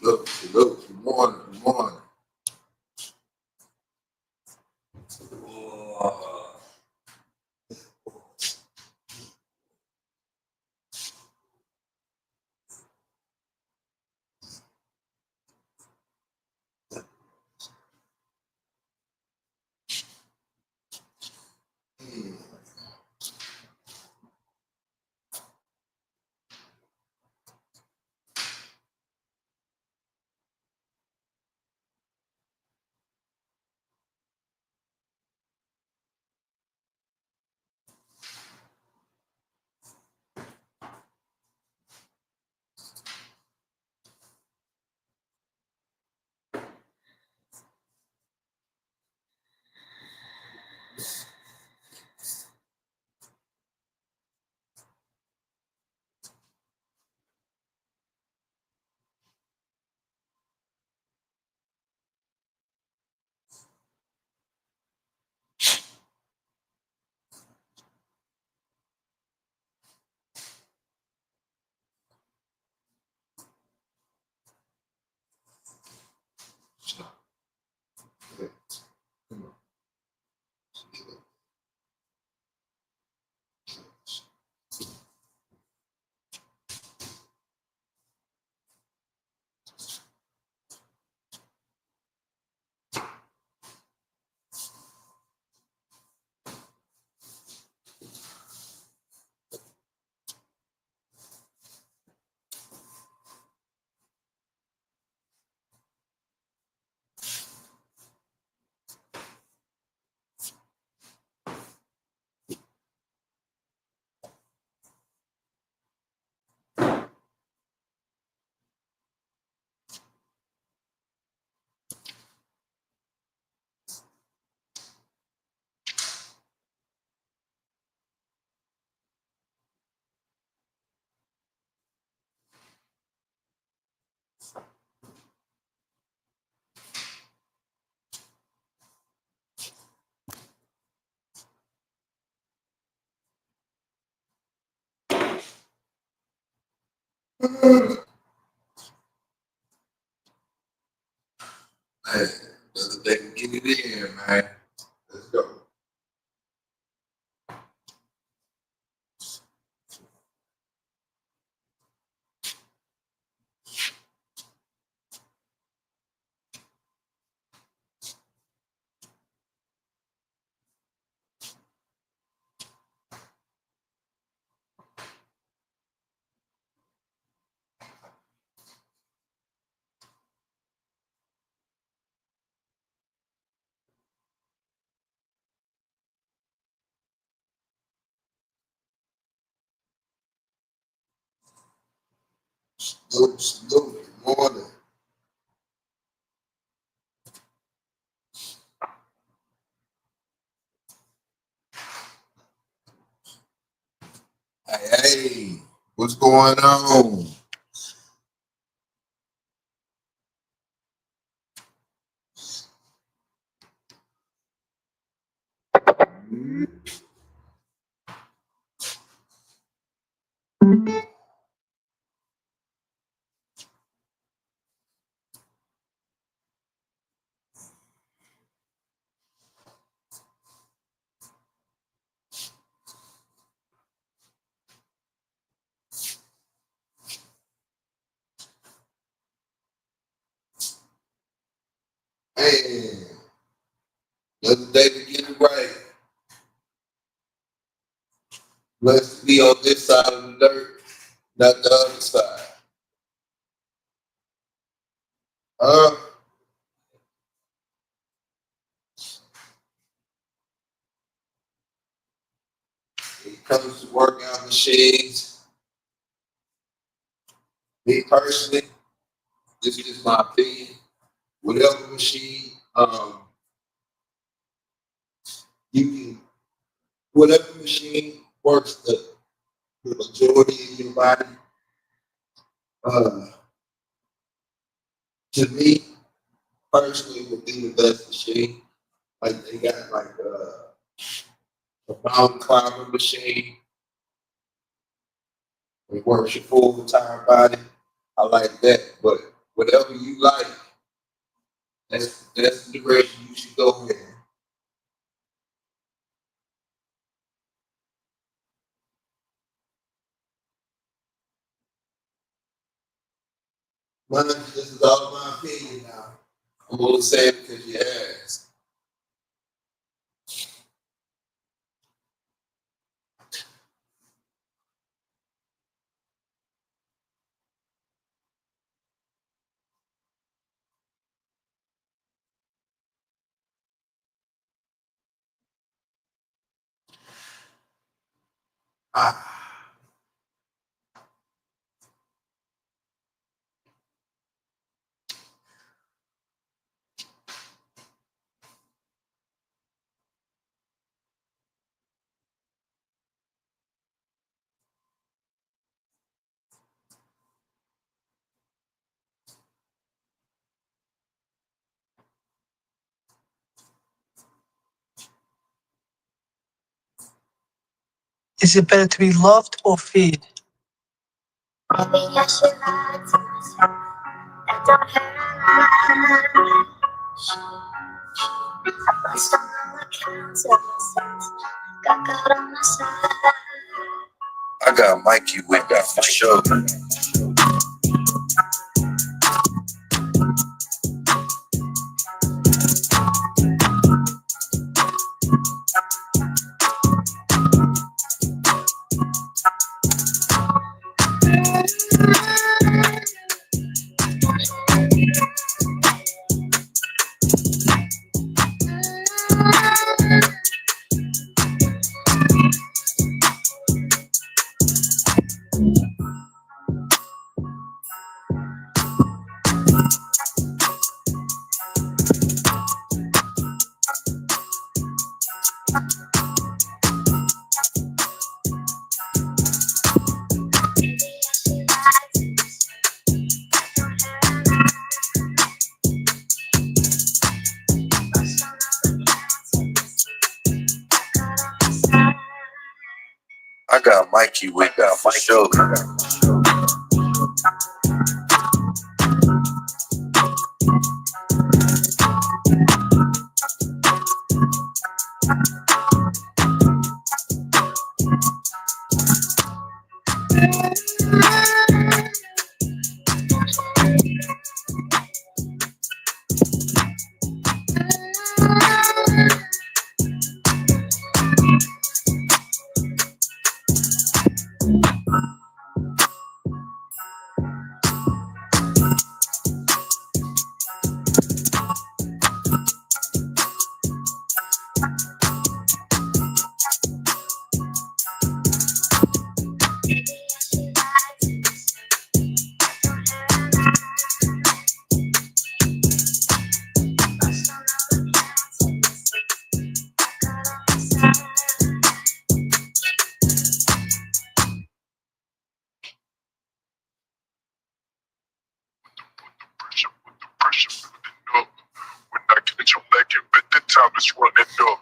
Look, good morning, good morning. Oh, come on. Man, another day to get it in, man. Let's go. Salute, good morning. Hey, what's going on? Man, another day to get it right. Blessed to be on this side of the dirt, not the other side. Uh, when it comes to workout machines, me personally, this is my opinion. Whatever machine, you can, whatever machine works the majority of your body. Uh, to me personally, would be the best machine. Like they got like a mountain climber machine. It works your full entire body. I like that, but whatever you like. That's the direction you should go in. This is all my opinion now. I'm gonna say it because you asked. Ah. Is it better to be loved or feared? Maybe I should lie to myself. That don't hurt a lot. I lost all accounts of myself. Got God on my side. I got Mikey with that for sure. I got Mikey with that for sure. When I catch you lacking, but the time is running up.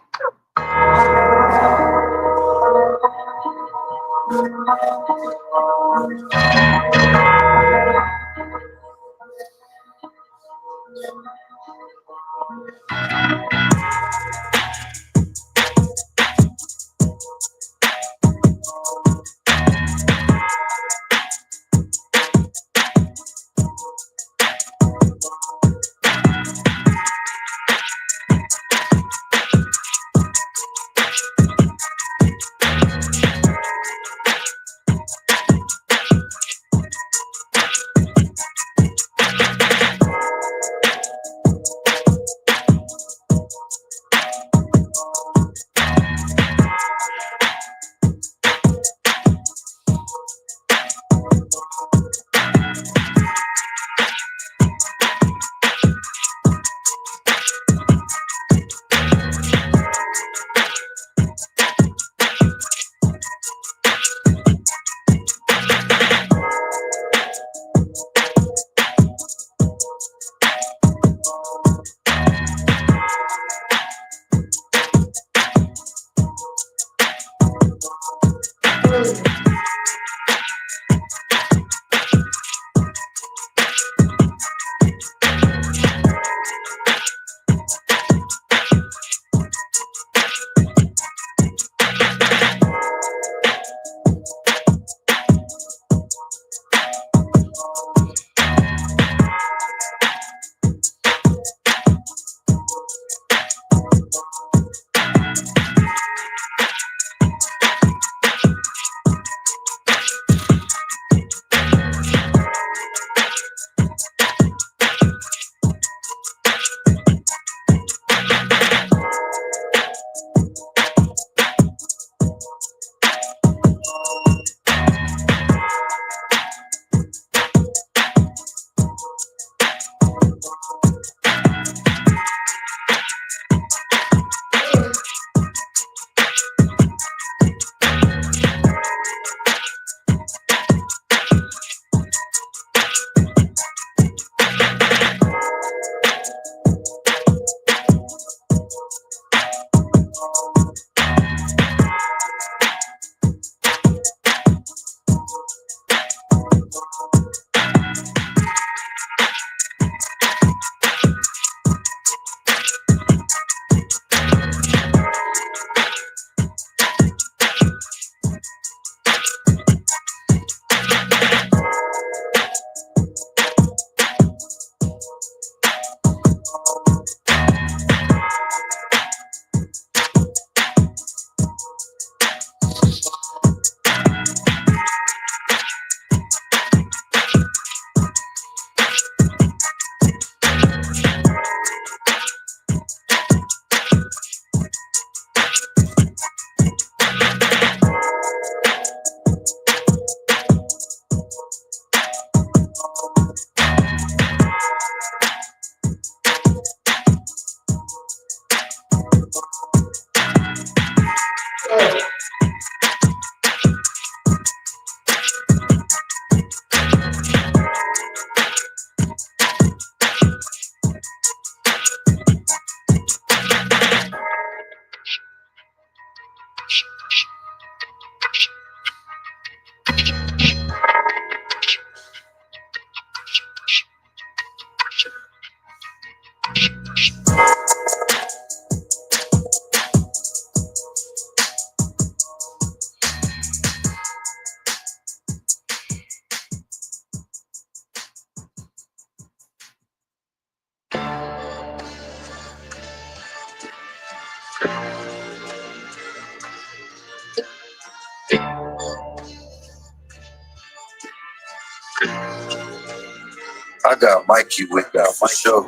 I got Mikey with that for sure.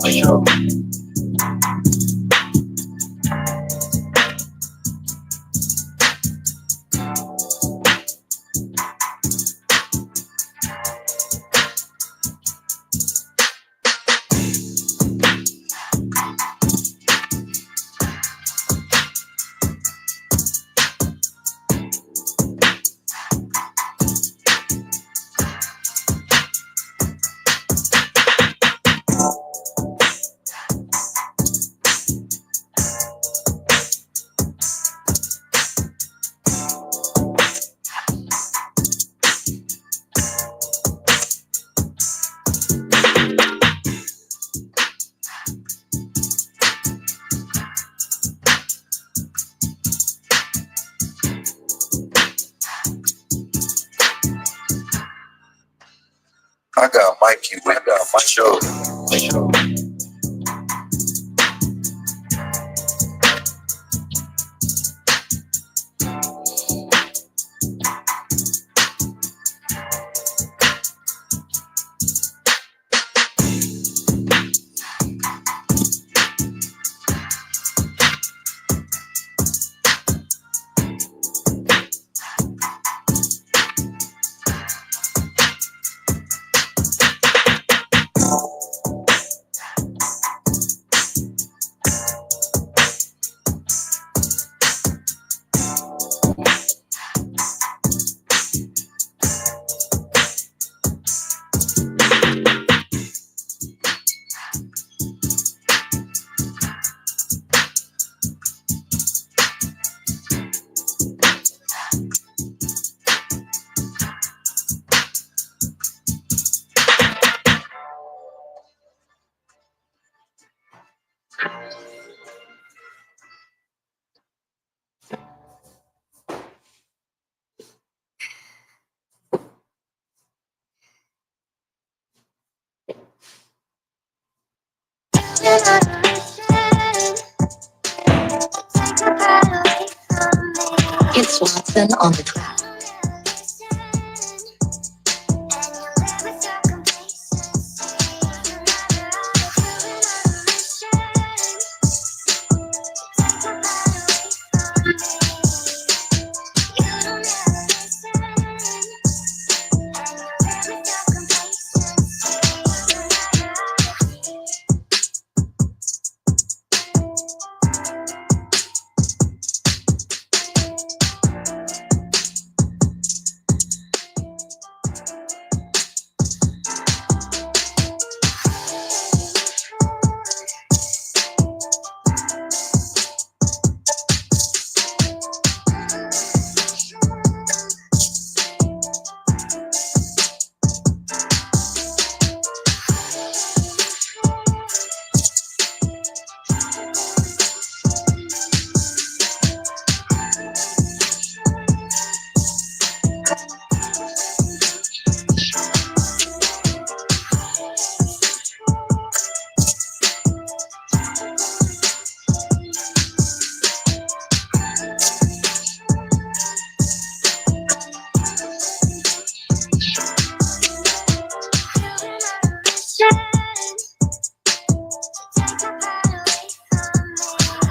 For sure. I got Mikey with that for sure. For sure. It's Watson on the track.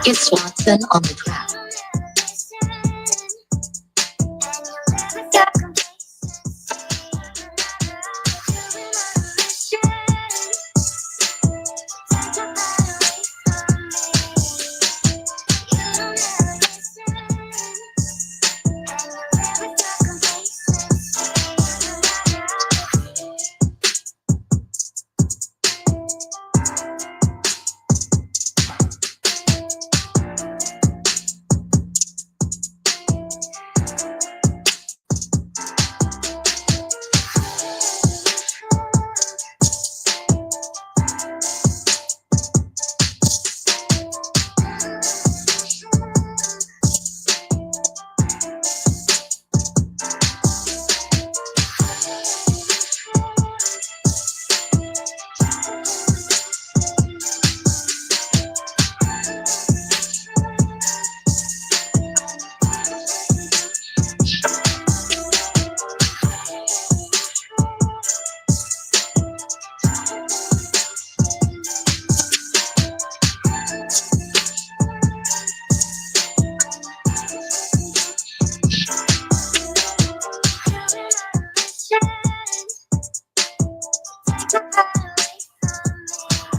It's Watson on the track.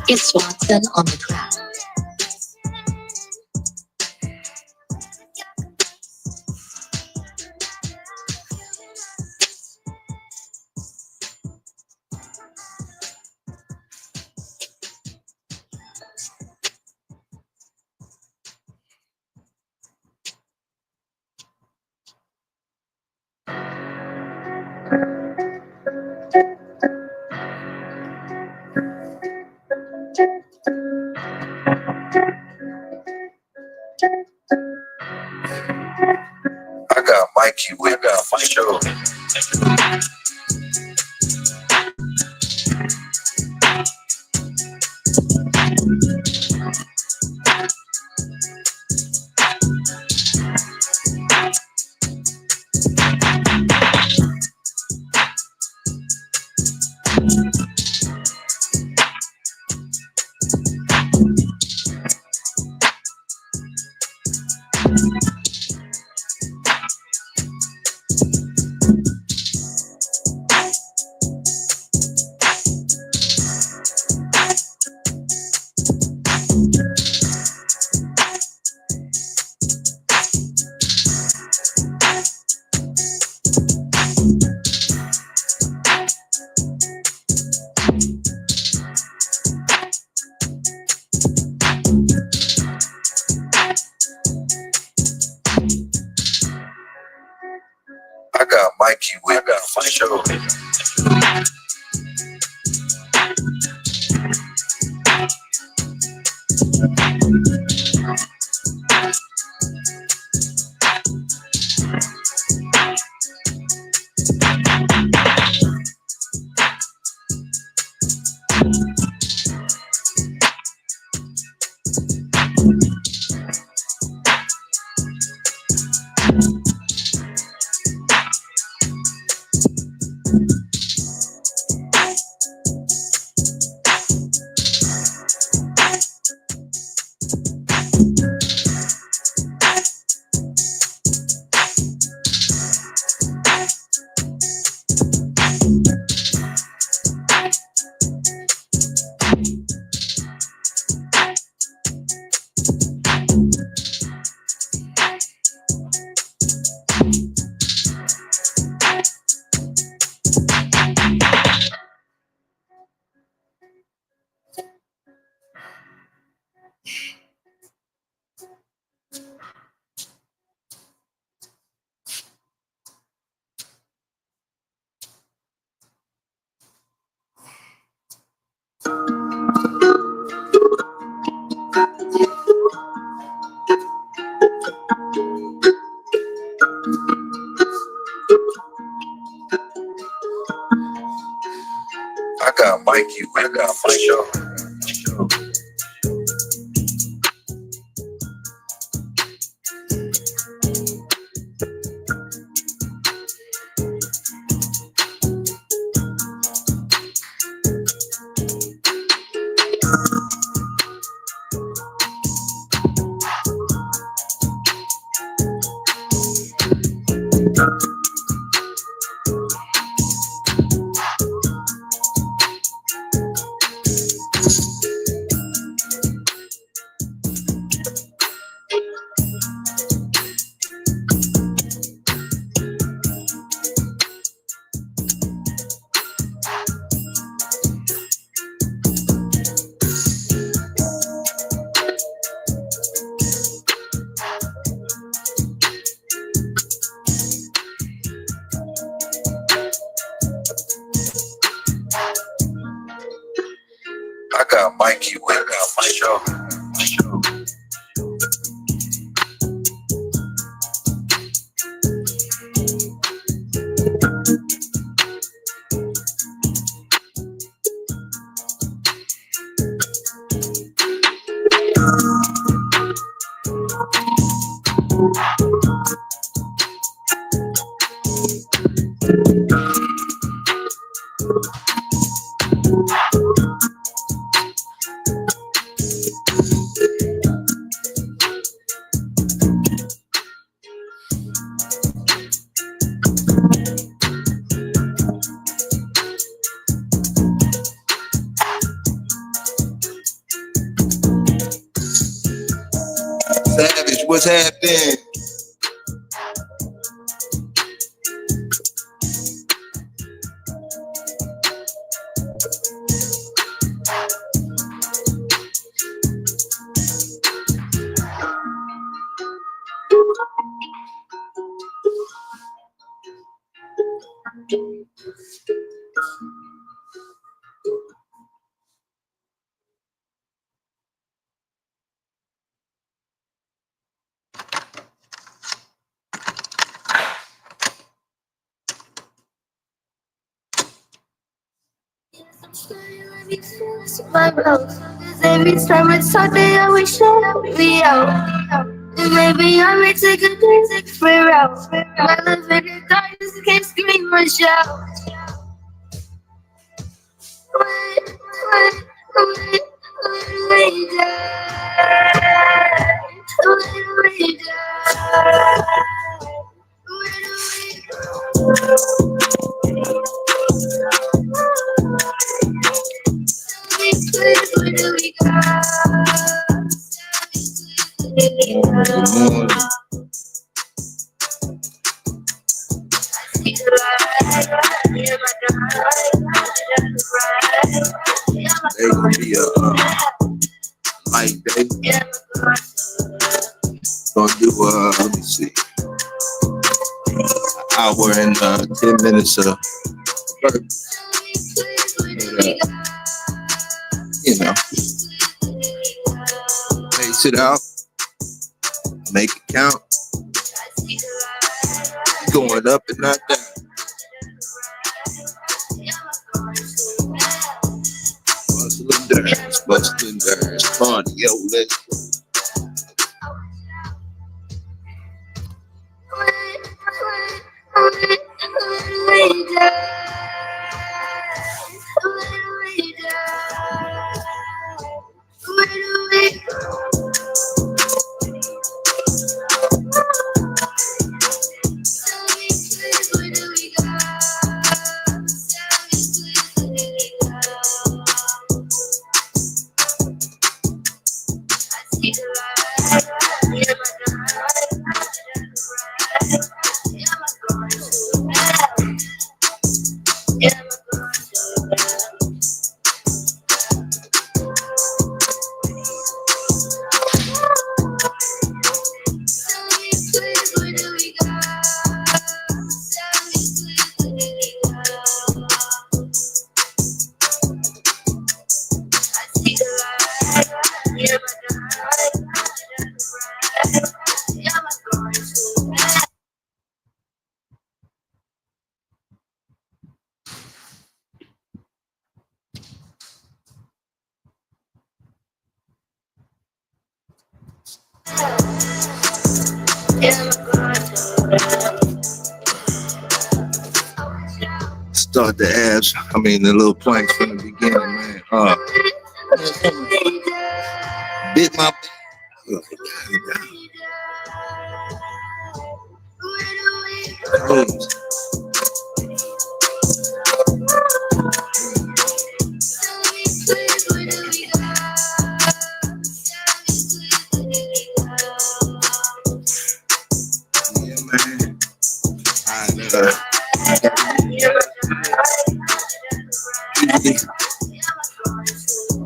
It's Watson on the track. I got Mikey with my show. I got Mikey with my show. I got Mikey with my show. I got Mikey with my show. what's happening? My bro, 'cause every time I talk, they always shut me out. And maybe I may take a basic free route. My love in the darkness can't scream or shout. When we die, when we die, where do we go? Good morning. They gonna be a light day. Gonna do let me see, an hour and 10 minutes of work. You know, pace it out, make it count. Going up and not down. Bustling dance, cardio, let's go. Start the abs. The little planks from the beginning, man. Bit my.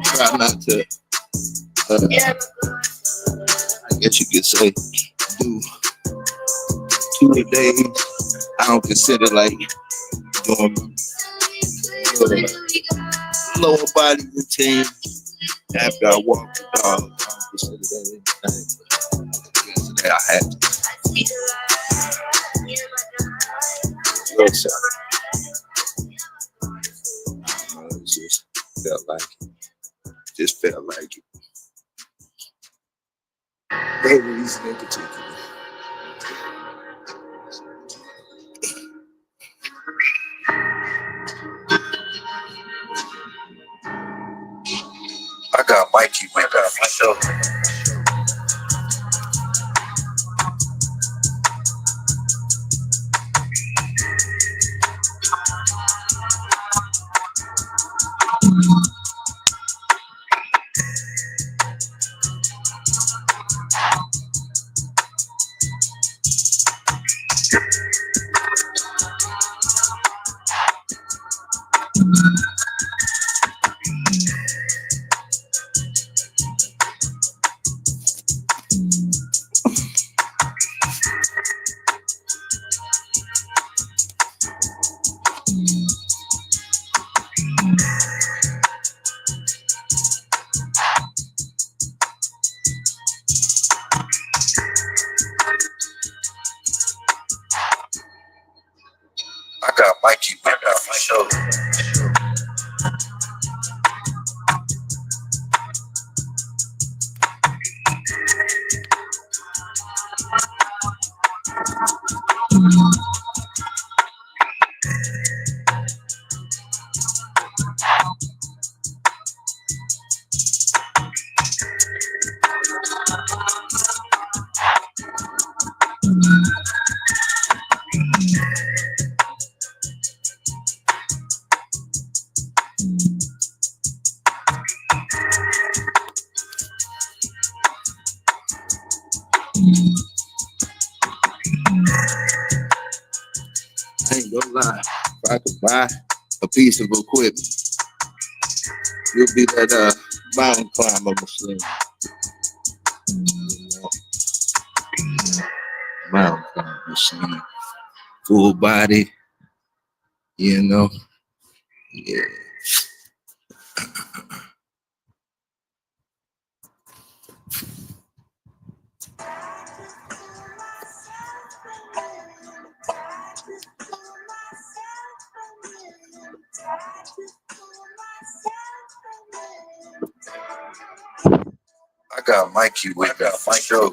Try not to, I guess you could say, do 2 a days. I don't consider like doing lower body routine after I walk the dog. I don't consider that anything. Yesterday I had to. Look, son. It just felt like it. Just felt like it. No reason in particular. I got Mikey with myself. Mikey with that for sure. I ain't gonna lie. If I could buy a piece of equipment, you'll be that mountain climber machine. Mountain climber machine. Full body, you know. Yeah. I got Mikey with that for sure.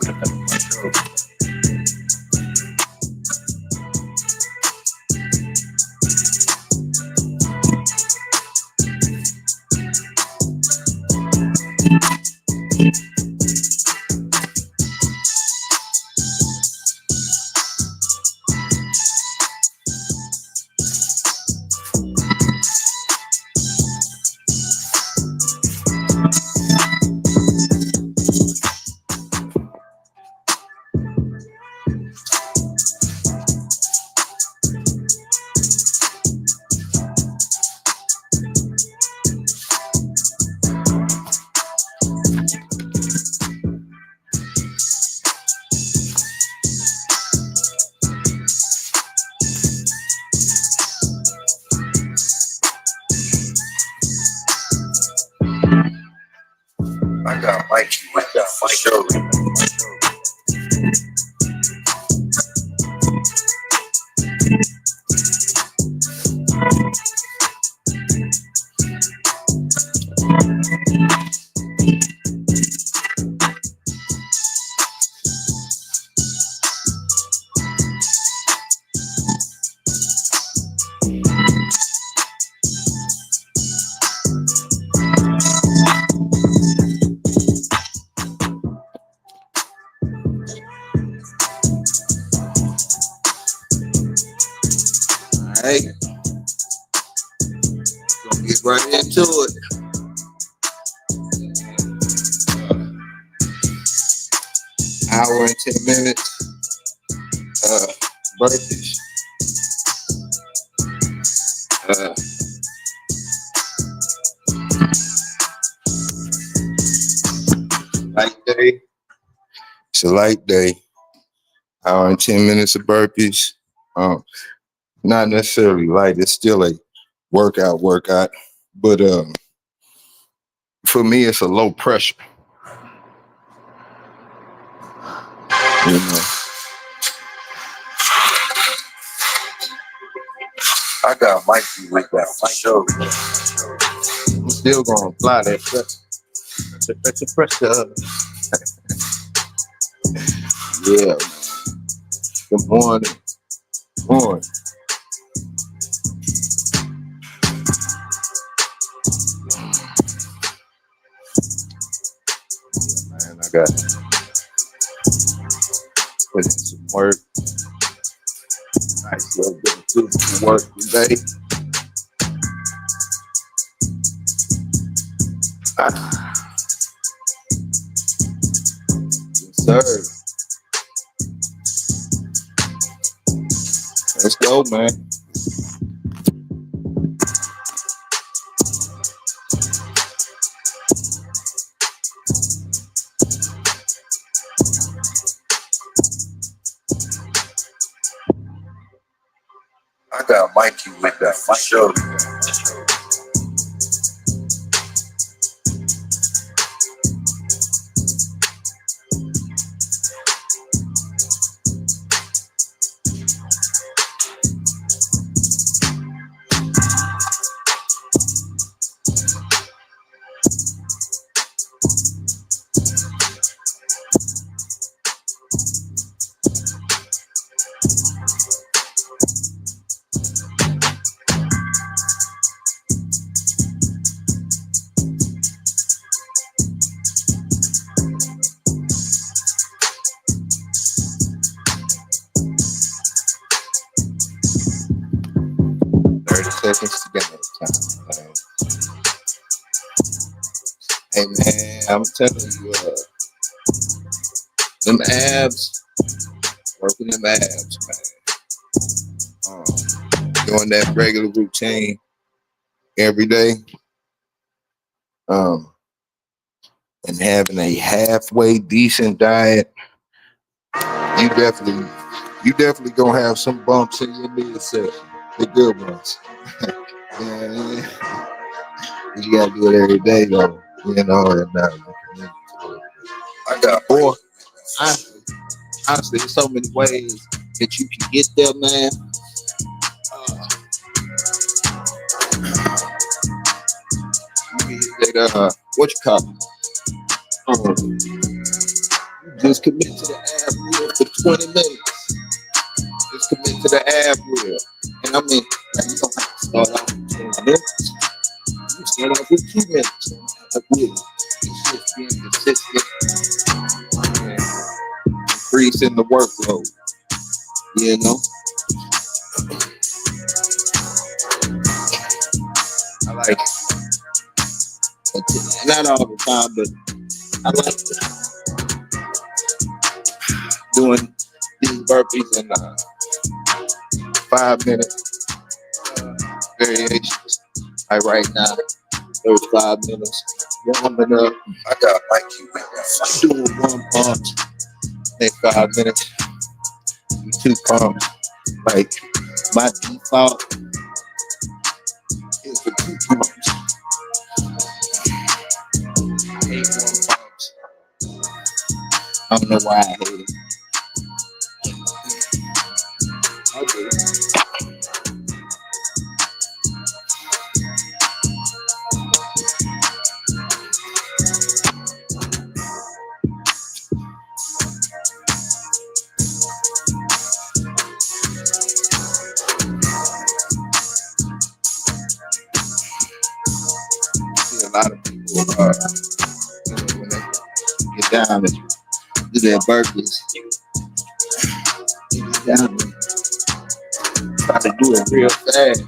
I got Mikey with that for sure. Alright, gonna get right into it. Hour and 10 minutes. Birthdays. Light day. It's a light day. Hour and 10 minutes of burpees. Not necessarily light. It's still a workout, but for me, it's a low pressure. You know, I got Mikey with that for sure. I'm still gonna apply that pressure. Yeah. Good morning. Morning. Man, I got to put in some work. Nice little bit of physical work today. Yes, sir. Let's go, man. I got Mikey with that for sure. seconds to game time, man. Hey man, I'm telling you, them abs, working them abs, man. Doing that regular routine every day, and having a halfway decent diet, you definitely gonna have some bumps in your midsection, the good ones. Yeah, you gotta do it every day though, you know. And I got more. Honestly, there's so many ways that you can get there, man. You can hit that, what you call it? Just commit to the ab wheel for 20 minutes. Just commit to the ab wheel. And I mean, like, you don't have to start off with 20 minutes. You start off with 2 minutes on the wheel. It's just being consistent and increasing the workload. You know? I like it. Not all the time, but I like doing these burpees in 5 minute variations. Like right now, those 5 minutes warming up. I got like you doing 1 pump, next 5 minutes, do 2 pumps. Like my default is for 2 pumps. I hate 1 pumps. I don't know why I hate it. I do. See a lot of people, when they get down and do their burpees, they get down and try to do it real fast.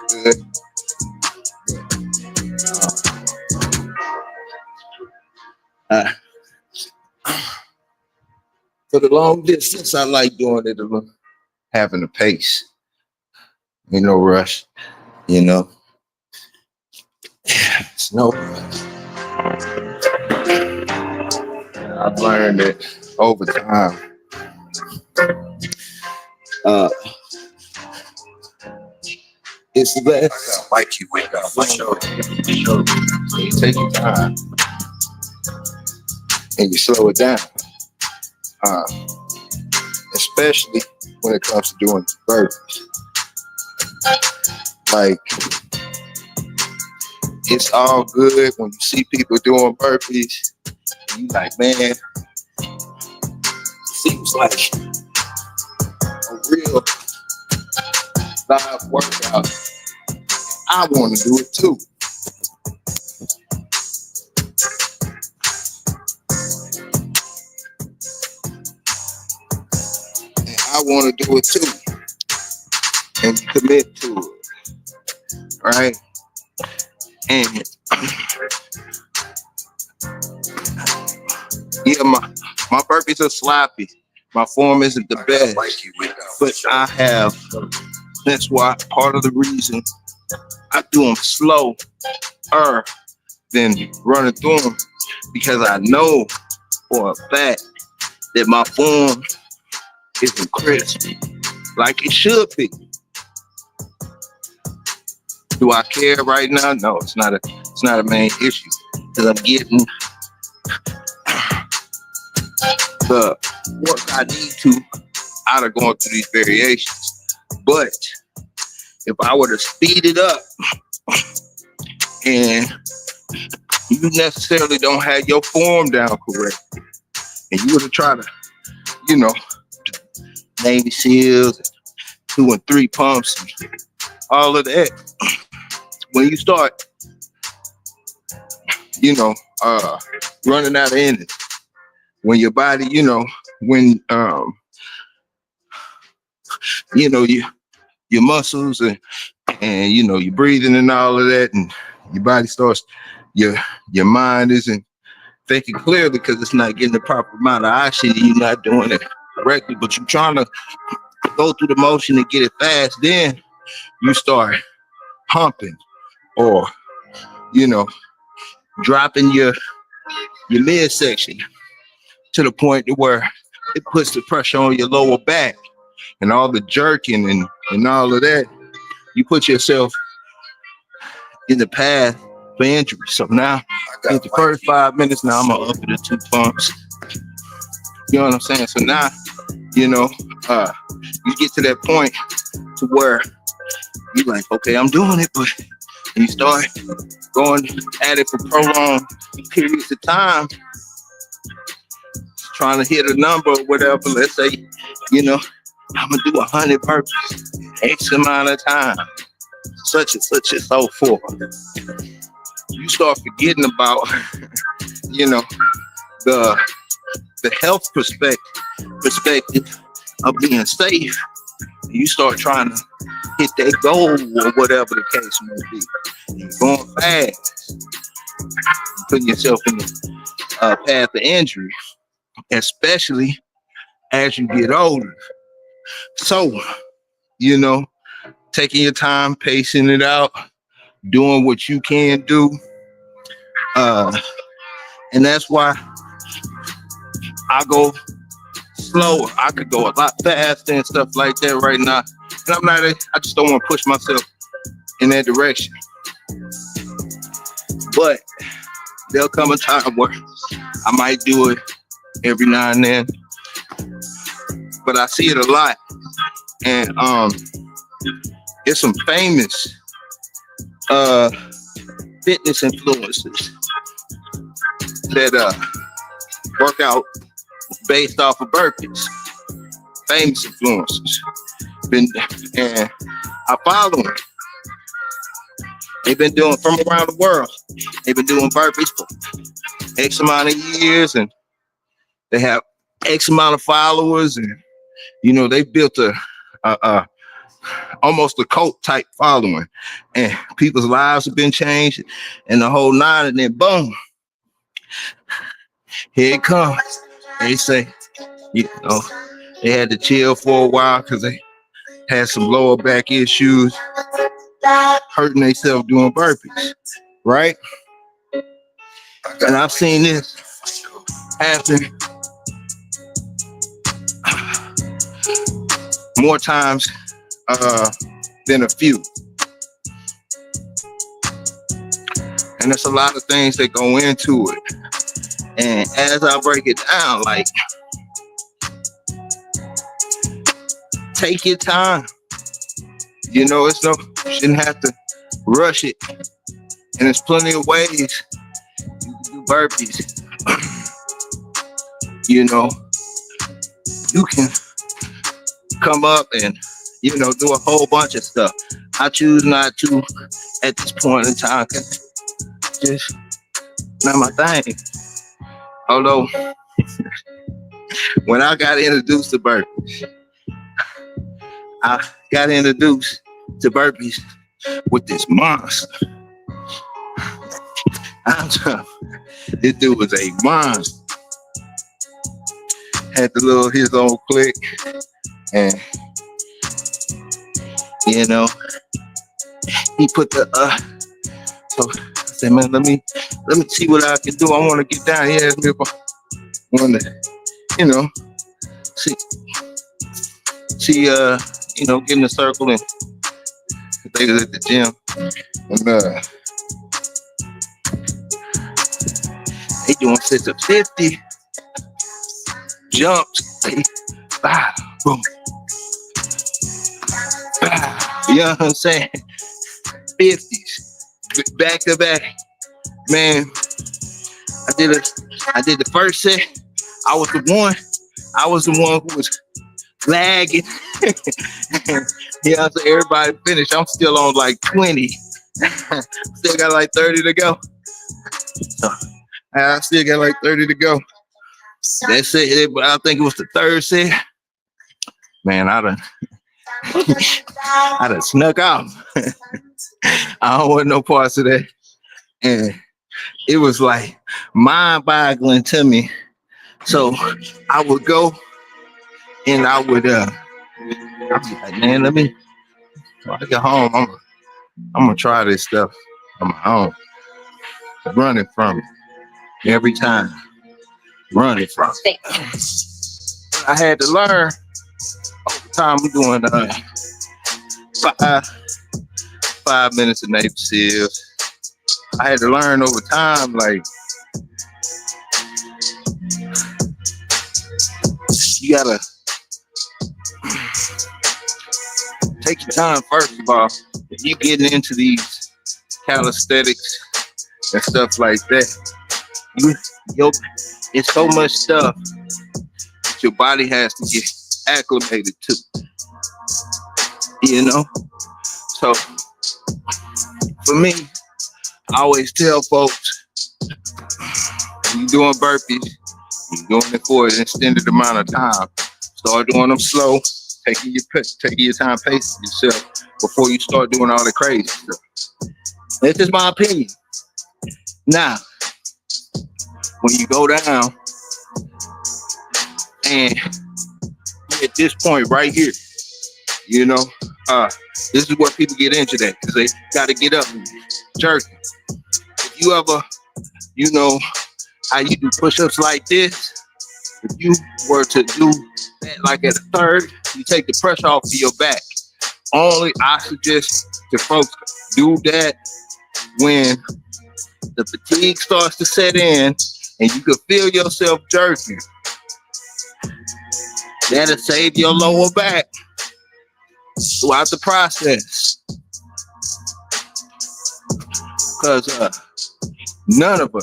Good. For the long distance, I like doing it alone, having a pace. Ain't no rush, you know. It's no rush. I've learned it over time. It's the best. I like you wake up. For sure. You take your time and you slow it down. Especially when it comes to doing burpees. Like, it's all good when you see people doing burpees. And you like, man, it seems like a real live workout. I want to do it too. And I want to do it too. And commit to it. Right? And yeah, my burpees are sloppy. My form isn't the best. But I have, that's why part of the reason I do them slower than running through them, because I know for a fact that my form isn't crisp like it should be. Do I care right now? No, it's not a main issue, because I'm getting the work I need to out of going through these variations. But if I were to speed it up and you necessarily don't have your form down correctly, and you were to try to, you know, Navy SEALs, 2 and 3 pumps, and all of that, when you start, you know, running out of energy, when your body, you know, when, you know, your muscles and you know, your breathing and all of that, and your body starts, your mind isn't thinking clearly because it's not getting the proper amount of oxygen. You're not doing it correctly, but you're trying to go through the motion and get it fast. Then you start humping, or you know, dropping your midsection to the point to where it puts the pressure on your lower back and all the jerking and all of that. You put yourself in the path for injury. So now, in the first 5 minutes, now I'm gonna up it to 2 pumps. You know what I'm saying? So now, you know, you get to that point to where you're like, okay, I'm doing it, but you start going at it for prolonged periods of time, trying to hit a number or whatever. Let's say, you know, I'm gonna do 100 burpees, X amount of time, such and so forth. You start forgetting about, you know, the health perspective of being safe. You start trying to hit that goal or whatever the case may be. You're going fast, you're putting yourself in the path of injury, especially as you get older. So, you know, taking your time, pacing it out, doing what you can do. And that's why I go slower. I could go a lot faster and stuff like that right now. And I just don't want to push myself in that direction. But there'll come a time where I might do it every now and then. But I see it a lot. And there's some famous fitness influencers that work out based off of burpees. Famous influencers. And I follow them. They've been doing from around the world. They've been doing burpees for X amount of years, and they have X amount of followers, and you know, they built a almost a cult type following, and people's lives have been changed and the whole nine, and then boom, here it comes. They say, you know, they had to chill for a while because they had some lower back issues, hurting themselves doing burpees, right? And I've seen this happen more times than a few. And there's a lot of things that go into it. And as I break it down, like, take your time. You know, you shouldn't have to rush it. And there's plenty of ways you can do burpees. You know, you can come up and, you know, do a whole bunch of stuff. I choose not to at this point in time, because it's just not my thing. Although, when I got introduced to burpees, I got introduced to burpees with this monster. I'm telling you, this dude was a monster. Had the little his own click, and you know, he put the so I said, man, let me see what I can do. I want to get down. He asked me if I want to, you know, see you know, get in the circle, and they was at the gym, and they doing sets of 50 jumps, boom, you know what I'm saying? 50s, back to back, man. I did the first set. I was the one who was lagging. Yeah, so everybody finished. I'm still on like 20. Still got like 30 to go. So I still got like 30 to go. That's it. I think it was the third set. Man, I I done snuck out. I don't want no parts of that. And it was like mind-boggling to me. So I would go and I'd be like, man, when I get home, I'm gonna try this stuff on my own. Running from it every time. Running from it. I had to learn over time. I'm doing 5 minutes of Navy SEALs. I had to learn over time, like, you gotta take your time. First of all, if you getting into these calisthenics and stuff like that, it's so much stuff that your body has to get acclimated to, you know. So for me, I always tell folks, when you're doing burpees, you're doing it for an extended amount of time. Start doing them slow, taking your time, pacing yourself before you start doing all the crazy stuff. That's just my opinion. Now, when you go down and at this point right here, you know, this is where people get injured at, because they got to get up and jerk. If you ever, you know, how you do push-ups like this, if you were to do that like at a third, you take the pressure off of your back. Only I suggest to folks do that when the fatigue starts to set in and you can feel yourself jerking. That'll save your lower back throughout the process. Because none of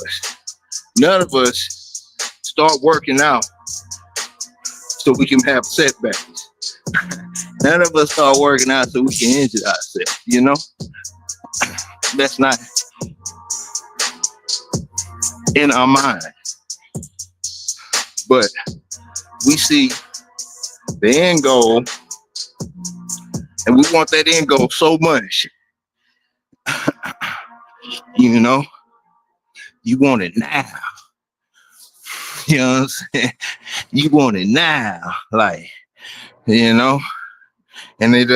us start working out so we can have setbacks. None of us start working out so we can injure ourselves, you know? That's not in our mind. But we see the end goal, and we want that end goal so much. You know, you want it now. You know what I'm saying? You want it now, like, you know. And it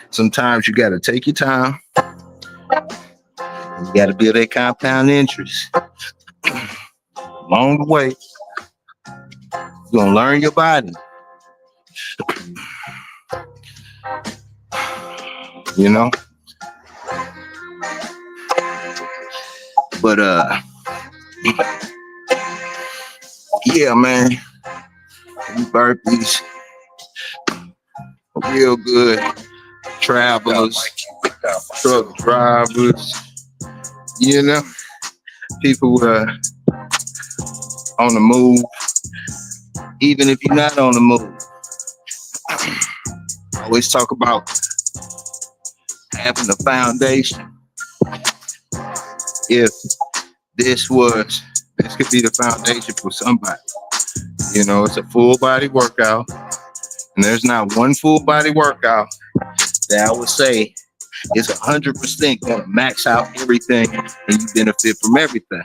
sometimes you gotta take your time. You gotta build that compound interest along the way. You're gonna learn your body. You know? But yeah, man, these burpees are real good. Travelers, truck drivers, you know, people on the move. Even if you're not on the move, I always talk about having a foundation. If this could be the foundation for somebody. You know, it's a full body workout, and there's not one full body workout that I would say is 100% going to max out everything and you benefit from everything.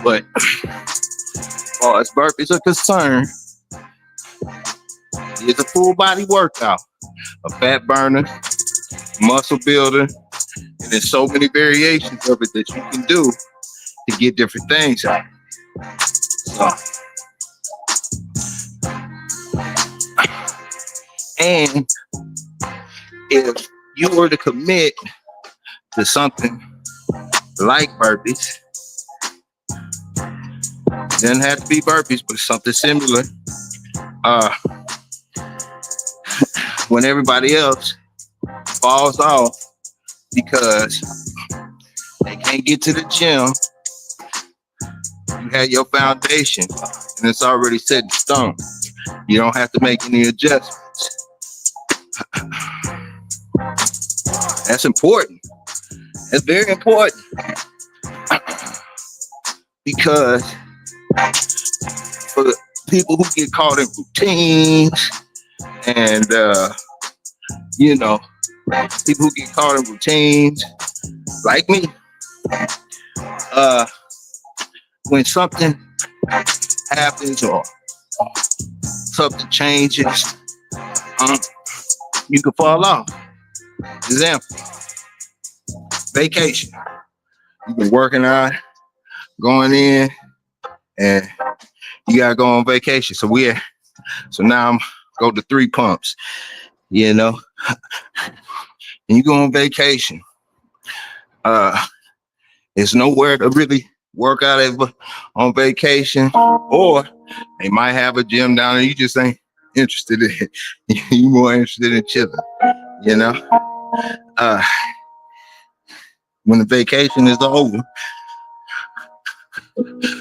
But as far as burpees are concerned, it's a full body workout, a fat burner, muscle builder, and there's so many variations of it that you can do to get different things out. So, and if you were to commit to something like burpees, it doesn't have to be burpees, but something similar. When everybody else falls off because they can't get to the gym, you have your foundation and it's already set in stone. You don't have to make any adjustments. That's important. That's very important. Because for the people who get caught in routines and you know, people who get caught in routines, like me. When something happens or something changes, you can fall off. Example, vacation. You've been working out, going in, and you gotta go on vacation. So now I'm go to 3 pumps, you know, and you go on vacation. There's nowhere to really work out on vacation, or they might have a gym down there you just ain't interested in. You more interested in chilling, you know. When the vacation is over,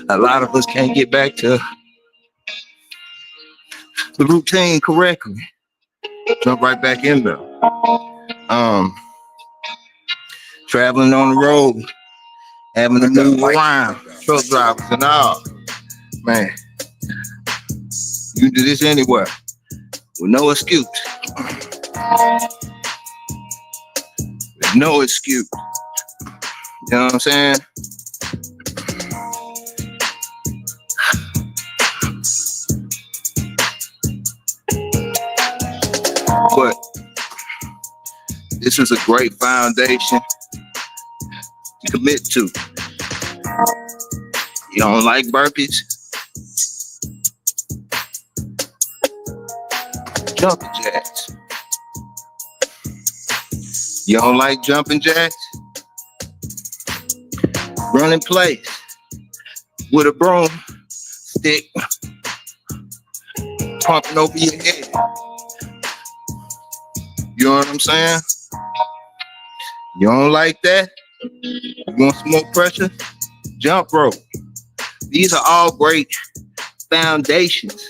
a lot of us can't get back to the routine correctly. Jump right back in there. Traveling on the road, having to move around, truck drivers and all. Man, you do this anywhere with no excuse. There's no excuse. You know what I'm saying? But this is a great foundation to commit to. You don't like burpees? Jumping jacks. You don't like jumping jacks? Run in place with a broom stick pumping over your head. You know what I'm saying? You don't like that? You want some more pressure? Jump rope. These are all great foundations.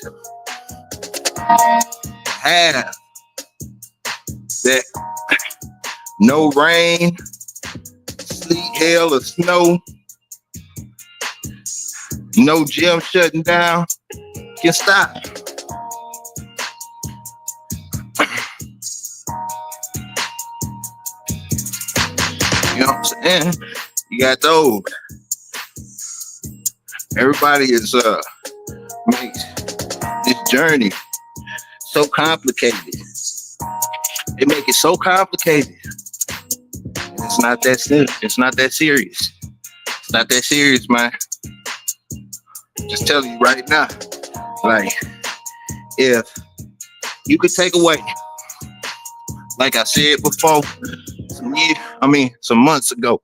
Have that no rain, sleet, hail, or snow, no gym shutting down can stop. You know what I'm saying? You got those. Everybody is makes this journey so complicated. They make it so complicated. And it's not that serious. It's not that serious. It's not that serious, man. Just telling you right now. Like, if you could take away, like I said before, some months ago,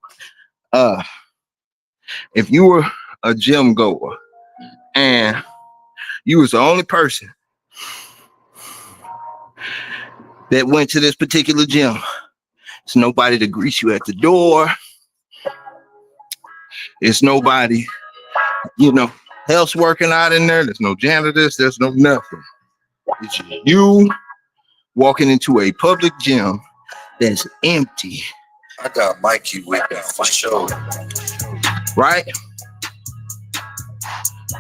if you were a gym goer and you was the only person that went to this particular gym, it's nobody to greet you at the door. It's nobody, else working out in there. There's no janitors. There's no nothing. It's you walking into a public gym that's empty. I got Mikey with that for sure. Right?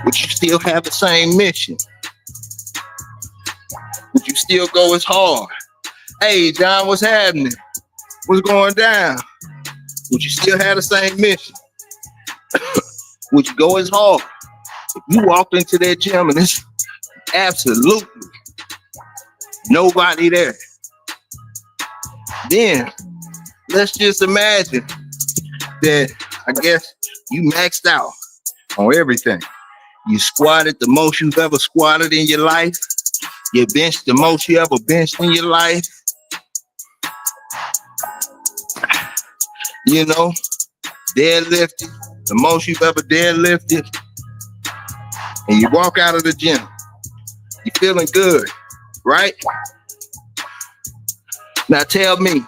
Would you still have the same mission? Would you still go as hard? Hey, John, what's happening? What's going down? Would you still have the same mission? Would you go as hard? If you walked into that gym and it's absolutely nobody there, then let's just imagine that, I guess, you maxed out on everything. You squatted the most you've ever squatted in your life. You benched the most you ever benched in your life. Deadlifted the most you've ever deadlifted. And you walk out of the gym. You're feeling good, right? Now tell me,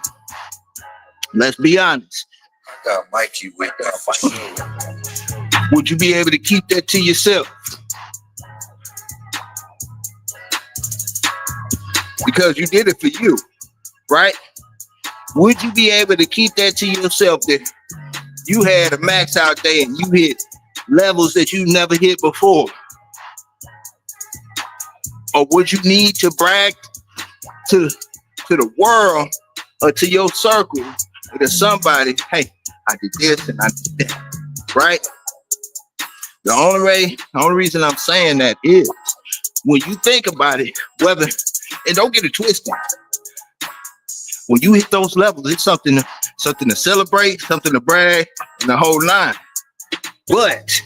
let's be honest. I got Mikey with that for sure. Would you be able to keep that to yourself? Because you did it for you, right? Would you be able to keep that to yourself that you had a max out day and you hit levels that you never hit before? Or would you need to brag to to the world or to your circle or to somebody, hey, I did this and I did that, right? The only reason I'm saying that is when you think about it, whether, and don't get it twisted, when you hit those levels, it's something to celebrate, something to brag, and the whole nine. But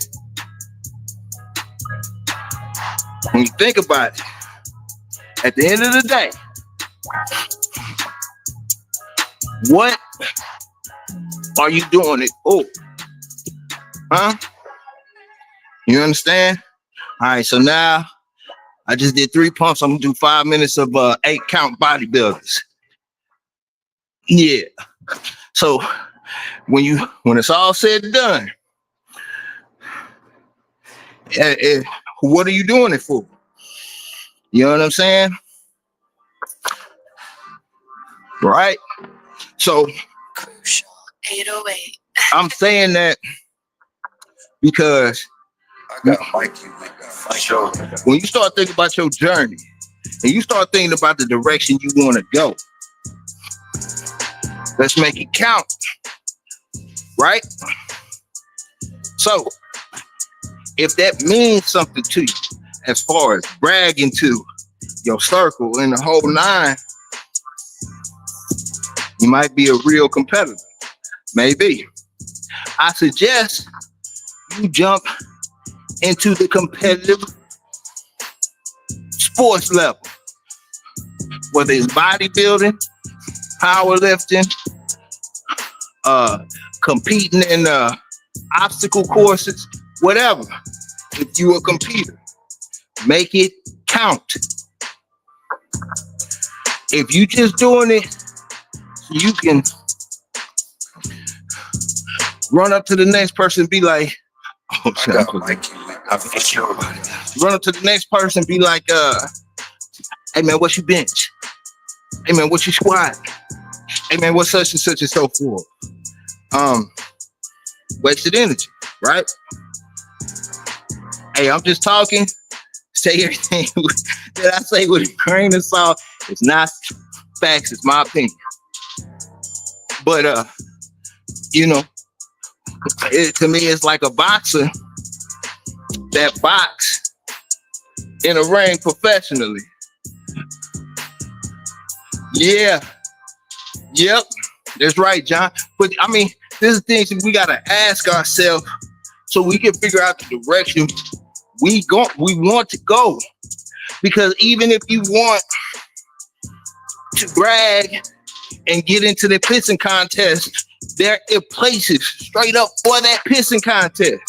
when you think about it, at the end of the day, what are you doing it for? Huh? You understand? All right, so now I just did 3 pumps. I'm gonna do 5 minutes of 8 count bodybuilders. Yeah. So when it's all said and done, what are you doing it for? You know what I'm saying? Right? So Crucial 808. I'm saying that because I got Mikey with that for sure. when you start thinking about your journey and you start thinking about the direction you want to go, let's make it count. Right? So if that means something to you as far as bragging to your circle and the whole nine, you might be a real competitor. Maybe. I suggest you jump into the competitive sports level, whether it's bodybuilding, powerlifting, competing in obstacle courses, whatever. If you're a competitor, make it count. If you just doing it, you can run up to the next person and be like, oh, I got Mikey with that for sure. run up to the next person and be like, hey man, what you bench? Hey man, what you squat? Hey man, what such and such and so forth? Wasted energy, right? Hey, I'm just talking. Say everything that I say with a grain of salt. It's not facts, it's my opinion. But you know, to me, it's like a boxer that box in a ring professionally. Yeah. Yep. That's right, John. But I mean, this is things that we gotta ask ourselves so we can figure out the direction we want to go. Because even if you want to brag and get into the pissing contest, there are places straight up for that pissing contest.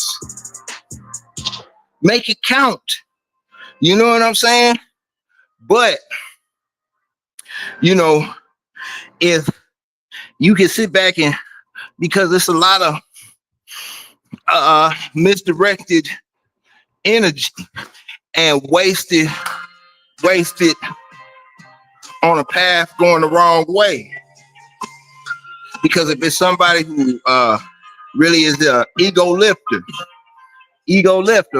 Make it count. You know what I'm saying? But, you know, if you can sit back and, because it's a lot of misdirected energy and wasted on a path going the wrong way. Because if it's somebody who really is the ego lifter,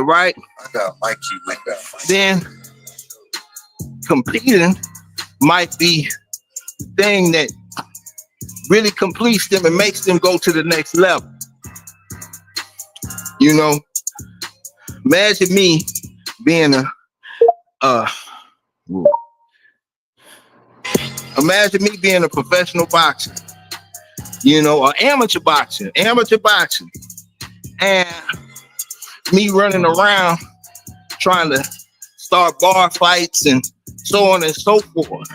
right? I got Mikey with that. Then competing might be the thing that really completes them and makes them go to the next level. You know, imagine me being imagine me being a professional boxer, you know, or amateur boxing, and me running around trying to start bar fights and so on and so forth.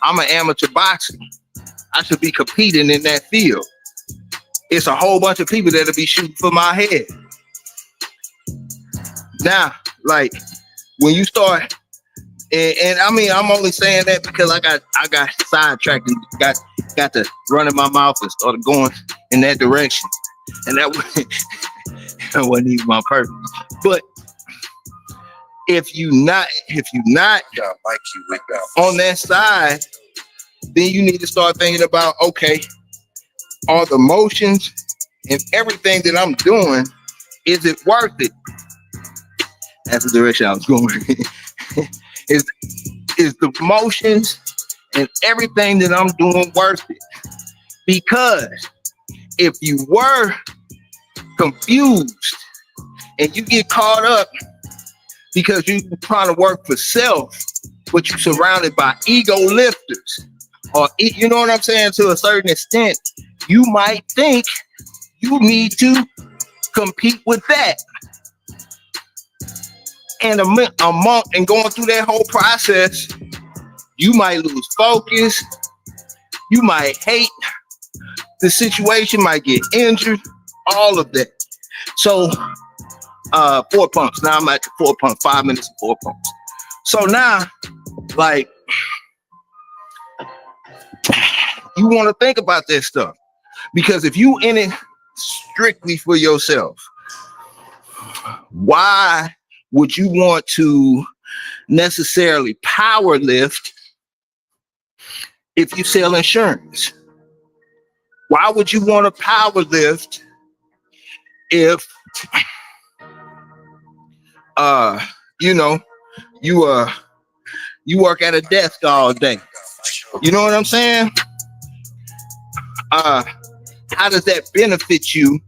I'm an amateur boxer. I should be competing in that field. It's a whole bunch of people that'll be shooting for my head. Now, like when you start, and I mean, I'm only saying that because I got sidetracked and got to running my mouth and started going in that direction, and that wasn't even my purpose. But if you not Got Mikey with that. on that side, then you need to start thinking about, okay, all the motions and everything that I'm doing, is it worth it? That's the direction I was going. Is the motions and everything that I'm doing worth it. Because if you were confused and you get caught up because you're trying to work for self, but you're surrounded by ego lifters, or you know what I'm saying, to a certain extent, you might think you need to compete with that. And a month and going through that whole process, you might lose focus. You might hate the situation, might get injured, all of that. So 4 pumps. Now I'm at the 4 pump, 5 minutes of 4 pumps. So now, like, you want to think about this stuff, because if you in it strictly for yourself, why would you want to necessarily power lift if you sell insurance? Why would you want to power lift if you work at a desk all day? You know what I'm saying? How does that benefit you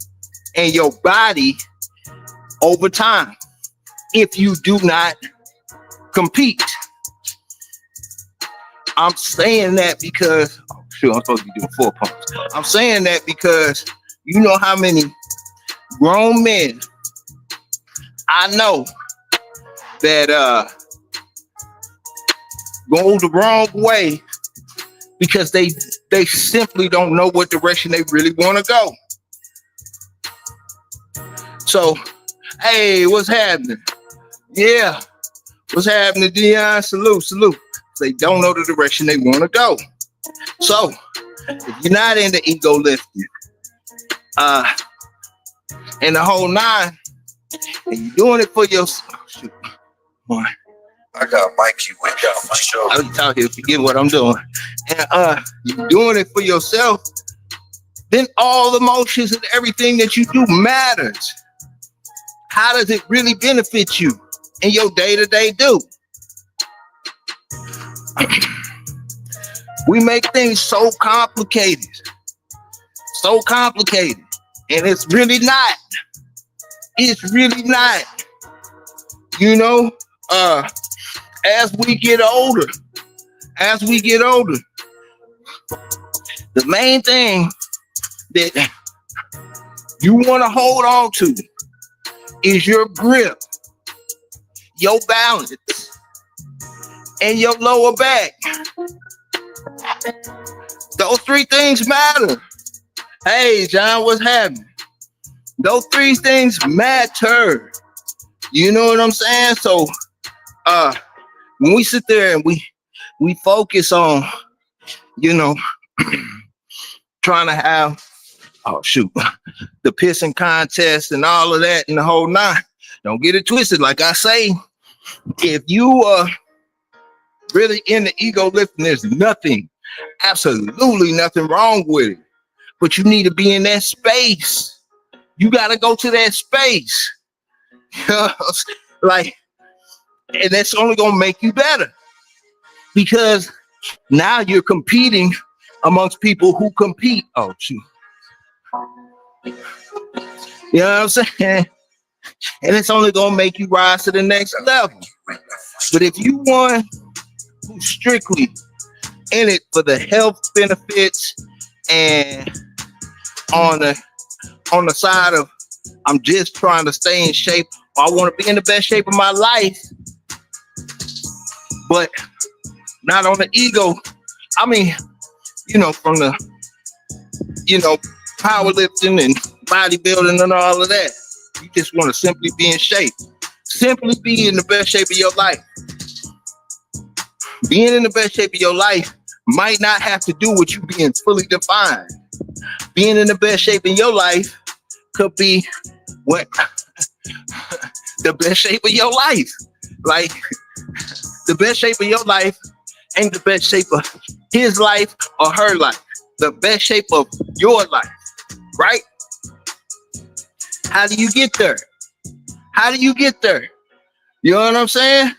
and your body over time if you do not compete? I'm saying that because, I'm supposed to be doing 4 pumps. I'm saying that because you know how many grown men I know that go the wrong way because they simply don't know what direction they really want to go. So, hey, what's happening? Yeah, what's happening, Dion? Salute. They don't know the direction they want to go. So, if you're not into ego lifting, and the whole nine, and you're doing it for yourself, boy, I got Mike, you went down my show. I'll be out here, forget what I'm doing. And you're doing it for yourself, then all the motions and everything that you do matters. How does it really benefit you in your day-to-day do? We make things so complicated, and it's really not. It's really not. You know, as we get older, the main thing that you want to hold on to is your grip, your balance, and your lower back. Those three things matter. Hey, John, what's happening? Those three things matter. You know what I'm saying? So, when we sit there and we focus on, you know, trying to have, the pissing contest and all of that and the whole nine, don't get it twisted. Like I say, if you are really in the ego lifting, there's nothing, absolutely nothing wrong with it. But you need to be in that space. You got to go to that space. Like, and that's only going to make you better, because now you're competing amongst people who compete. Oh, shoot. You know what I'm saying? And it's only going to make you rise to the next level. But if you want who's strictly in it for the health benefits and on the side of I'm just trying to stay in shape, or I want to be in the best shape of my life, but not on the ego. I mean, you know, from the, you know, powerlifting and bodybuilding and all of that. You just want to simply be in shape. Simply be in the best shape of your life. Being in the best shape of your life might not have to do with you being fully defined. Being in the best shape in your life could be what the best shape of your life. Like, the best shape of your life ain't the best shape of his life or her life. The best shape of your life, right? How do you get there? How do you get there? You know what I'm saying?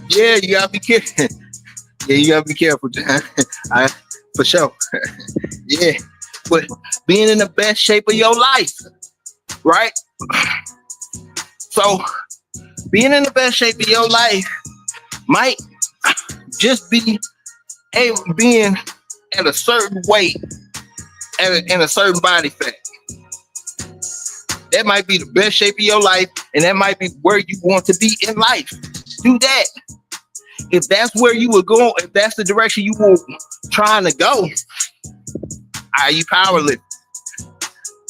Yeah, you gotta be careful. You Yeah, you gotta be careful, John. For sure. Yeah, but being in the best shape of your life, right? So being in the best shape of your life might just be being at a certain weight and a certain body fat. That might be the best shape of your life, and that might be where you want to be in life. Do that. If that's where you were going, if that's the direction you were trying to go, are you powerlifting?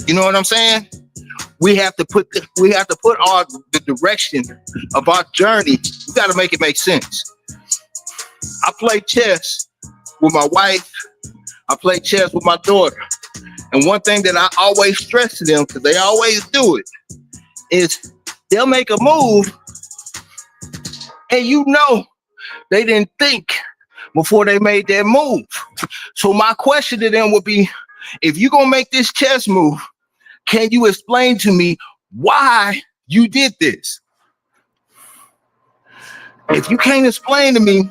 You know what I'm saying? We have to put the direction of our journey. We got to make it make sense. I play chess with my wife. I play chess with my daughter. And one thing that I always stress to them, because they always do it, is they'll make a move and you know they didn't think before they made that move. So my question to them would be, if you're going to make this chess move, can you explain to me why you did this? If you can't explain to me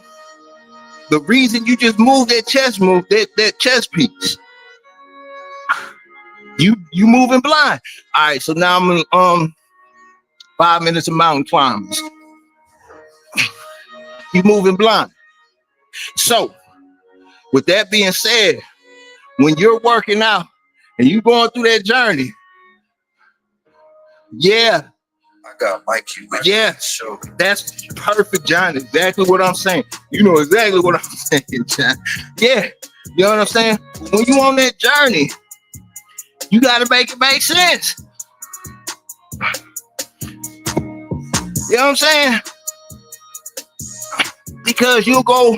the reason you just moved that chess move, that chess piece, you moving blind. All right, so now I'm in 5 minutes of mountain climbers. You moving blind. So with that being said, when you're working out and you going through that journey, yeah, I got Mike you with yeah, show. that's perfect, John. Exactly what I'm saying. You know exactly what I'm saying, John. Yeah, you know what I'm saying? When you on that journey, you got to make it make sense. You know what I'm saying? Because you'll go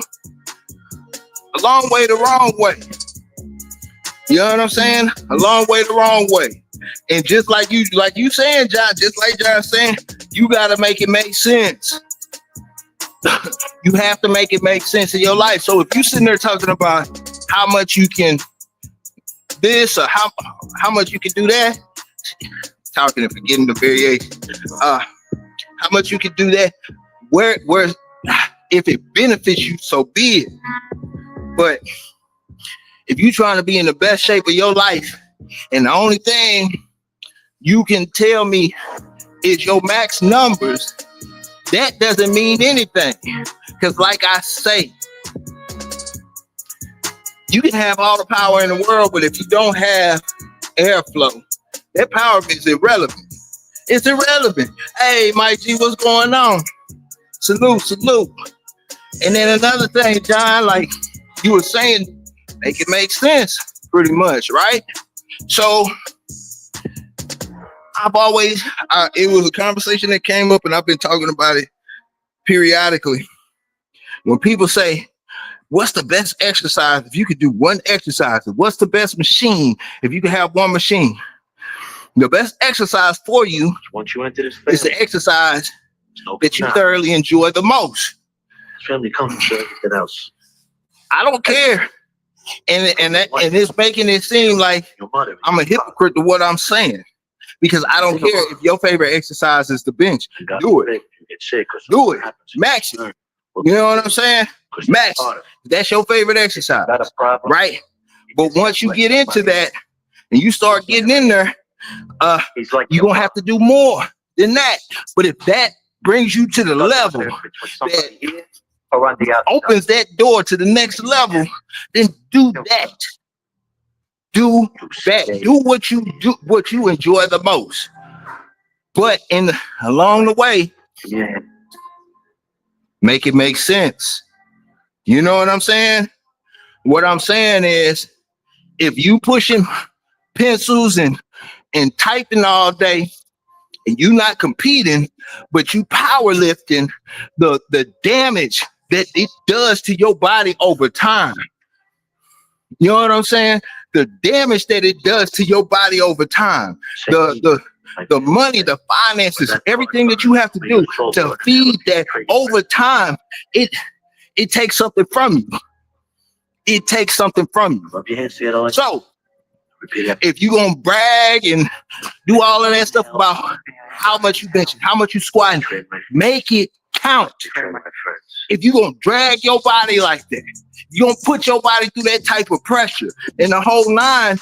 a long way the wrong way. You know what I'm saying? A long way the wrong way. And just like you saying, John, just like John saying, you got to make it make sense. You have to make it make sense in your life. So if you sitting there talking about how much you can this or how much you can do that, talking and forgetting the variation, how much you can do that, where if it benefits you, so be it. But if you're trying to be in the best shape of your life, and the only thing you can tell me is your max numbers, that doesn't mean anything. Because like I say, you can have all the power in the world, but if you don't have airflow, that power is irrelevant. It's irrelevant. Hey, Mike G, what's going on? Salute. And then another thing, John, like you were saying, make it make sense pretty much, right? So I've always, it was a conversation that came up and I've been talking about it periodically. When people say, what's the best exercise if you could do one exercise? What's the best machine if you could have one machine? The best exercise for you, once you enter this is the exercise that you thoroughly enjoy the most. Family comes to everything else. I don't care. And it's making it seem like I'm a hypocrite to what I'm saying. Because I don't care if your favorite exercise is the bench. Do it. Do it. Max it. You know what I'm saying? Max. That's your favorite exercise. Right? But once you get into that and you start getting in there, you're going to have to do more than that. But if that brings you to the level that opens that door to the next level, then do that. Do that. Do what you enjoy the most. But along the way, make it make sense. You know what I'm saying? What I'm saying is, if you pushing pencils and typing all day, and you not competing, but you powerlifting, the damage that it does to your body over time. You know what I'm saying? The damage that it does to your body over time, the money, the finances, everything that you have to do to feed that over time, it takes something from you. It takes something from you. So if you're gonna brag and do all of that stuff about how much you benching, how much you squatting, make it count. My friends. If you're gonna drag your body like that, you're gonna put your body through that type of pressure and the whole nine,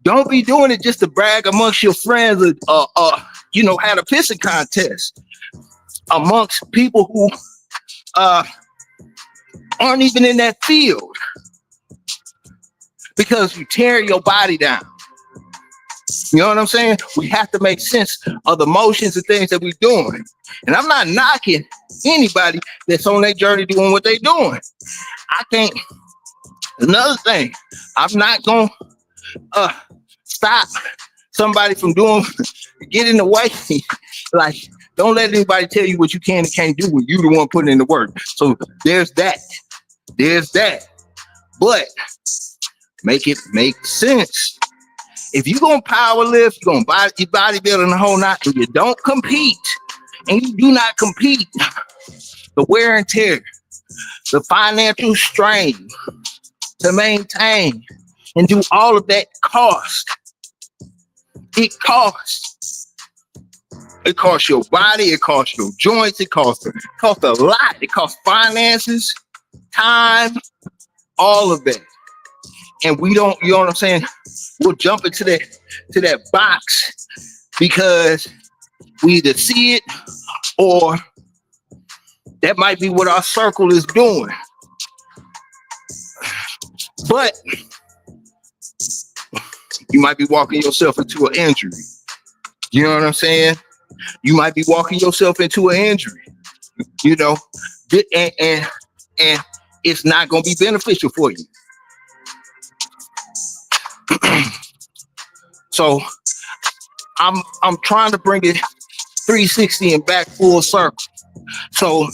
don't be doing it just to brag amongst your friends or had a pissing contest amongst people who aren't even in that field, because you tear your body down. You know what I'm saying? We have to make sense of the motions and things that we're doing. And I'm not knocking anybody that's on their journey doing what they're doing. I can't. Another thing, I'm not going to stop somebody from get in the way. Like, don't let anybody tell you what you can and can't do when you're the one putting in the work. So there's that. But make it make sense. If you're going to power lift, you're going to bodybuilding the whole night, and you don't compete, and you do not compete, the wear and tear, the financial strain to maintain and do all of that cost. It costs. It costs your body, it costs your joints, it costs a lot. It costs finances, time, all of that. And we don't, you know what I'm saying? We'll jump into that box because we either see it or that might be what our circle is doing. But you might be walking yourself into an injury. You know what I'm saying? You might be walking yourself into an injury, and it's not going to be beneficial for you. So I'm trying to bring it 360 and back full circle. So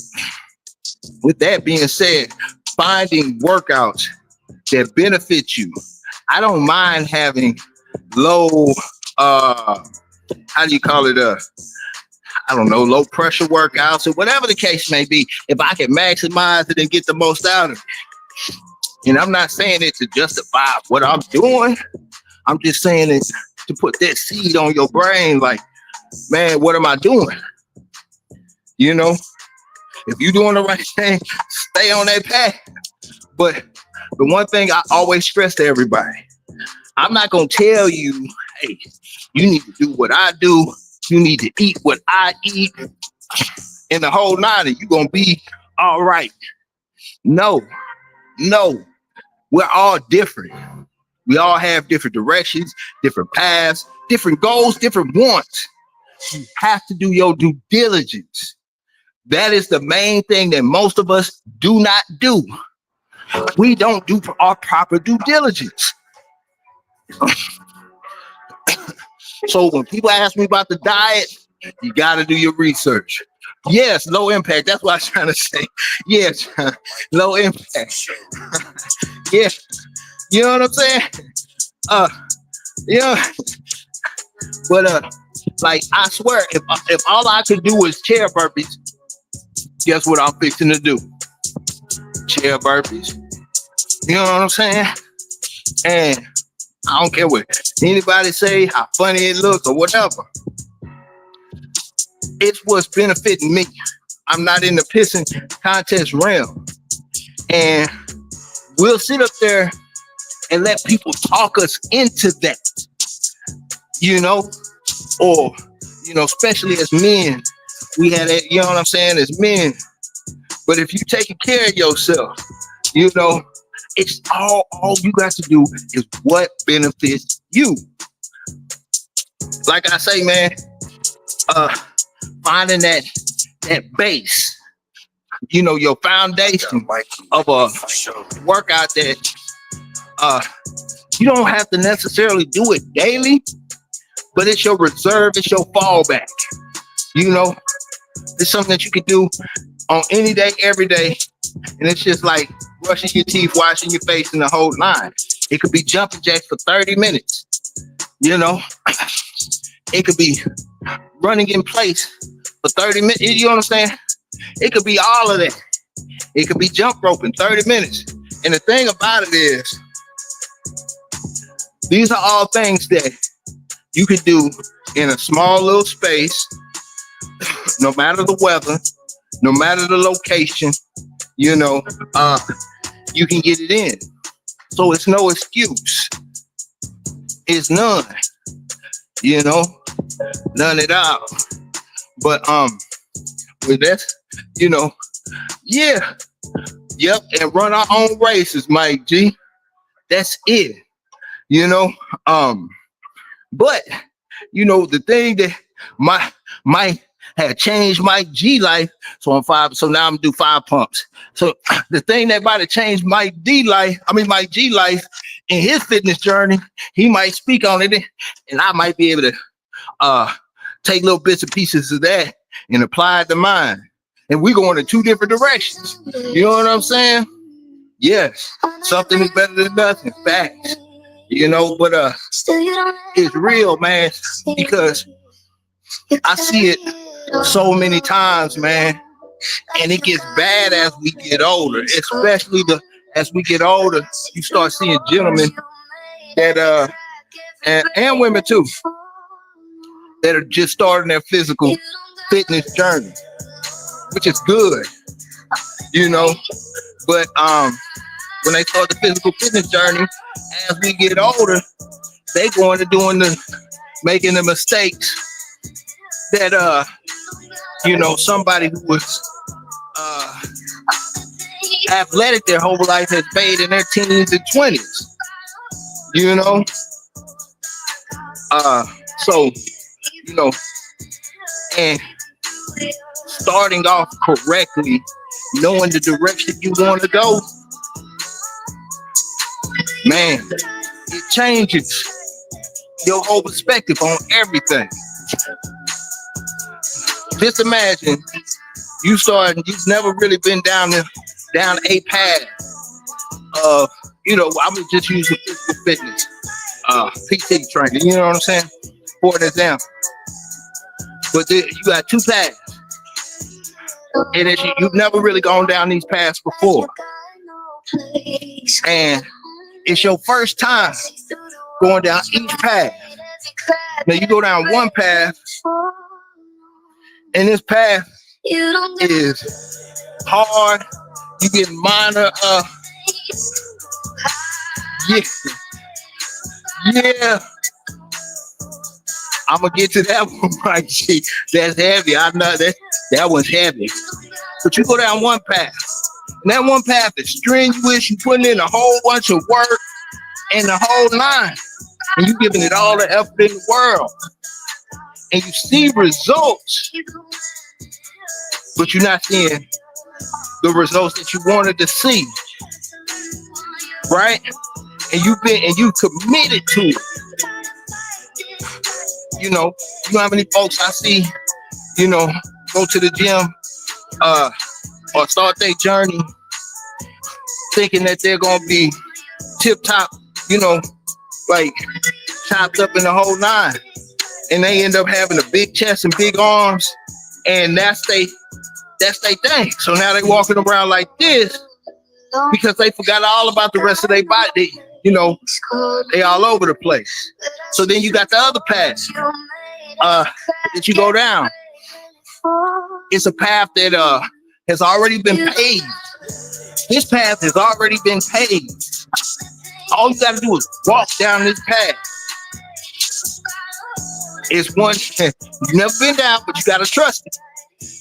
with that being said, finding workouts that benefit you. I don't mind having low, low pressure workouts or whatever the case may be, if I can maximize it and get the most out of it. And I'm not saying it to justify what I'm doing. I'm just saying it to put that seed on your brain, like, man, what am I doing? If you're doing the right thing, stay on that path. But the one thing I always stress to everybody, I'm not going to tell you, hey, you need to do what I do. You need to eat what I eat. In the whole nine, and you're going to be all right. No. We're all different. We all have different directions, different paths, different goals, different wants. You have to do your due diligence. That is the main thing that most of us do not do. We don't do our proper due diligence. So when people ask me about the diet, you got to do your research. Yes, low impact. That's what I was trying to say. Yes, low impact. Yeah, you know what I'm saying? But like, I swear, if all I could do was chair burpees, guess what I'm fixing to do? Chair burpees. You know what I'm saying? And I don't care what anybody say, how funny it looks or whatever. It's what's benefiting me. I'm not in the pissing contest realm. And we'll sit up there and let people talk us into that, or, especially as men, we had that, you know what I'm saying, as men. But if you're taking care of yourself, it's all you got to do is what benefits you. Like I say, man, finding that base, your foundation of a workout that you don't have to necessarily do it daily, but it's your reserve, it's your fallback. It's something that you can do on any day, every day. And it's just like brushing your teeth, washing your face, and the whole nine. It could be jumping jacks for 30 minutes. It could be running in place for 30 minutes. You know what I'm saying? It could be all of that. It could be jump roping 30 minutes. And the thing about it is, these are all things that you could do in a small little space, no matter the weather. no matter the location, you know, you can get it in. So it's no excuse. It's none, you know, none at all. But with that, you know, yeah, yep, and run our own races, Mike G. That's it, you know. But you know, the thing that my had changed Mike G life. So I'm 5. So now I'm gonna do 5 pumps. So the thing that might have changed Mike G life in his fitness journey, he might speak on it, and I might be able to take little bits and pieces of that and apply it to mine. And we're going in 2 different directions. You know what I'm saying? Yes, something is better than nothing. Facts. You know, but it's real, man, because I see it so many times, man, and it gets bad as we get older, especially as we get older. You start seeing gentlemen that and women too that are just starting their physical fitness journey, which is good, you know. But when they start the physical fitness journey, as we get older, they go into making the mistakes that you know, somebody who was athletic their whole life has made in their teens and 20s. You know? So, you know, and starting off correctly, knowing the direction you want to go, man, it changes your whole perspective on everything. Just imagine you've never really been down a path of, you know, I'm gonna just use the physical fitness, PT training, you know what I'm saying? For an example. But you got 2 paths. And you've never really gone down these paths before. And it's your first time going down each path. Now you go down one path, and this path is hard. You get minor, yeah. I'm gonna get to that one, right? That's heavy. I know that one's heavy. But you go down one path, and that one path is strenuous. You putting in a whole bunch of work and the whole 9, and you giving it all the effort in the world, and you see results, but you're not seeing the results that you wanted to see, right? And you committed to it. You know how many folks I see, you know, go to the gym or start their journey thinking that they're gonna be tip top, you know, like chopped up in the whole 9, and they end up having a big chest and big arms, and that's they thing. So now they walking around like this because they forgot all about the rest of their body. You know, they all over the place. So then you got the other path that you go down. It's a path that has already been paved. This path has already been paved. All you got to do is walk down this path. It's one you've never been down, but you got to trust it.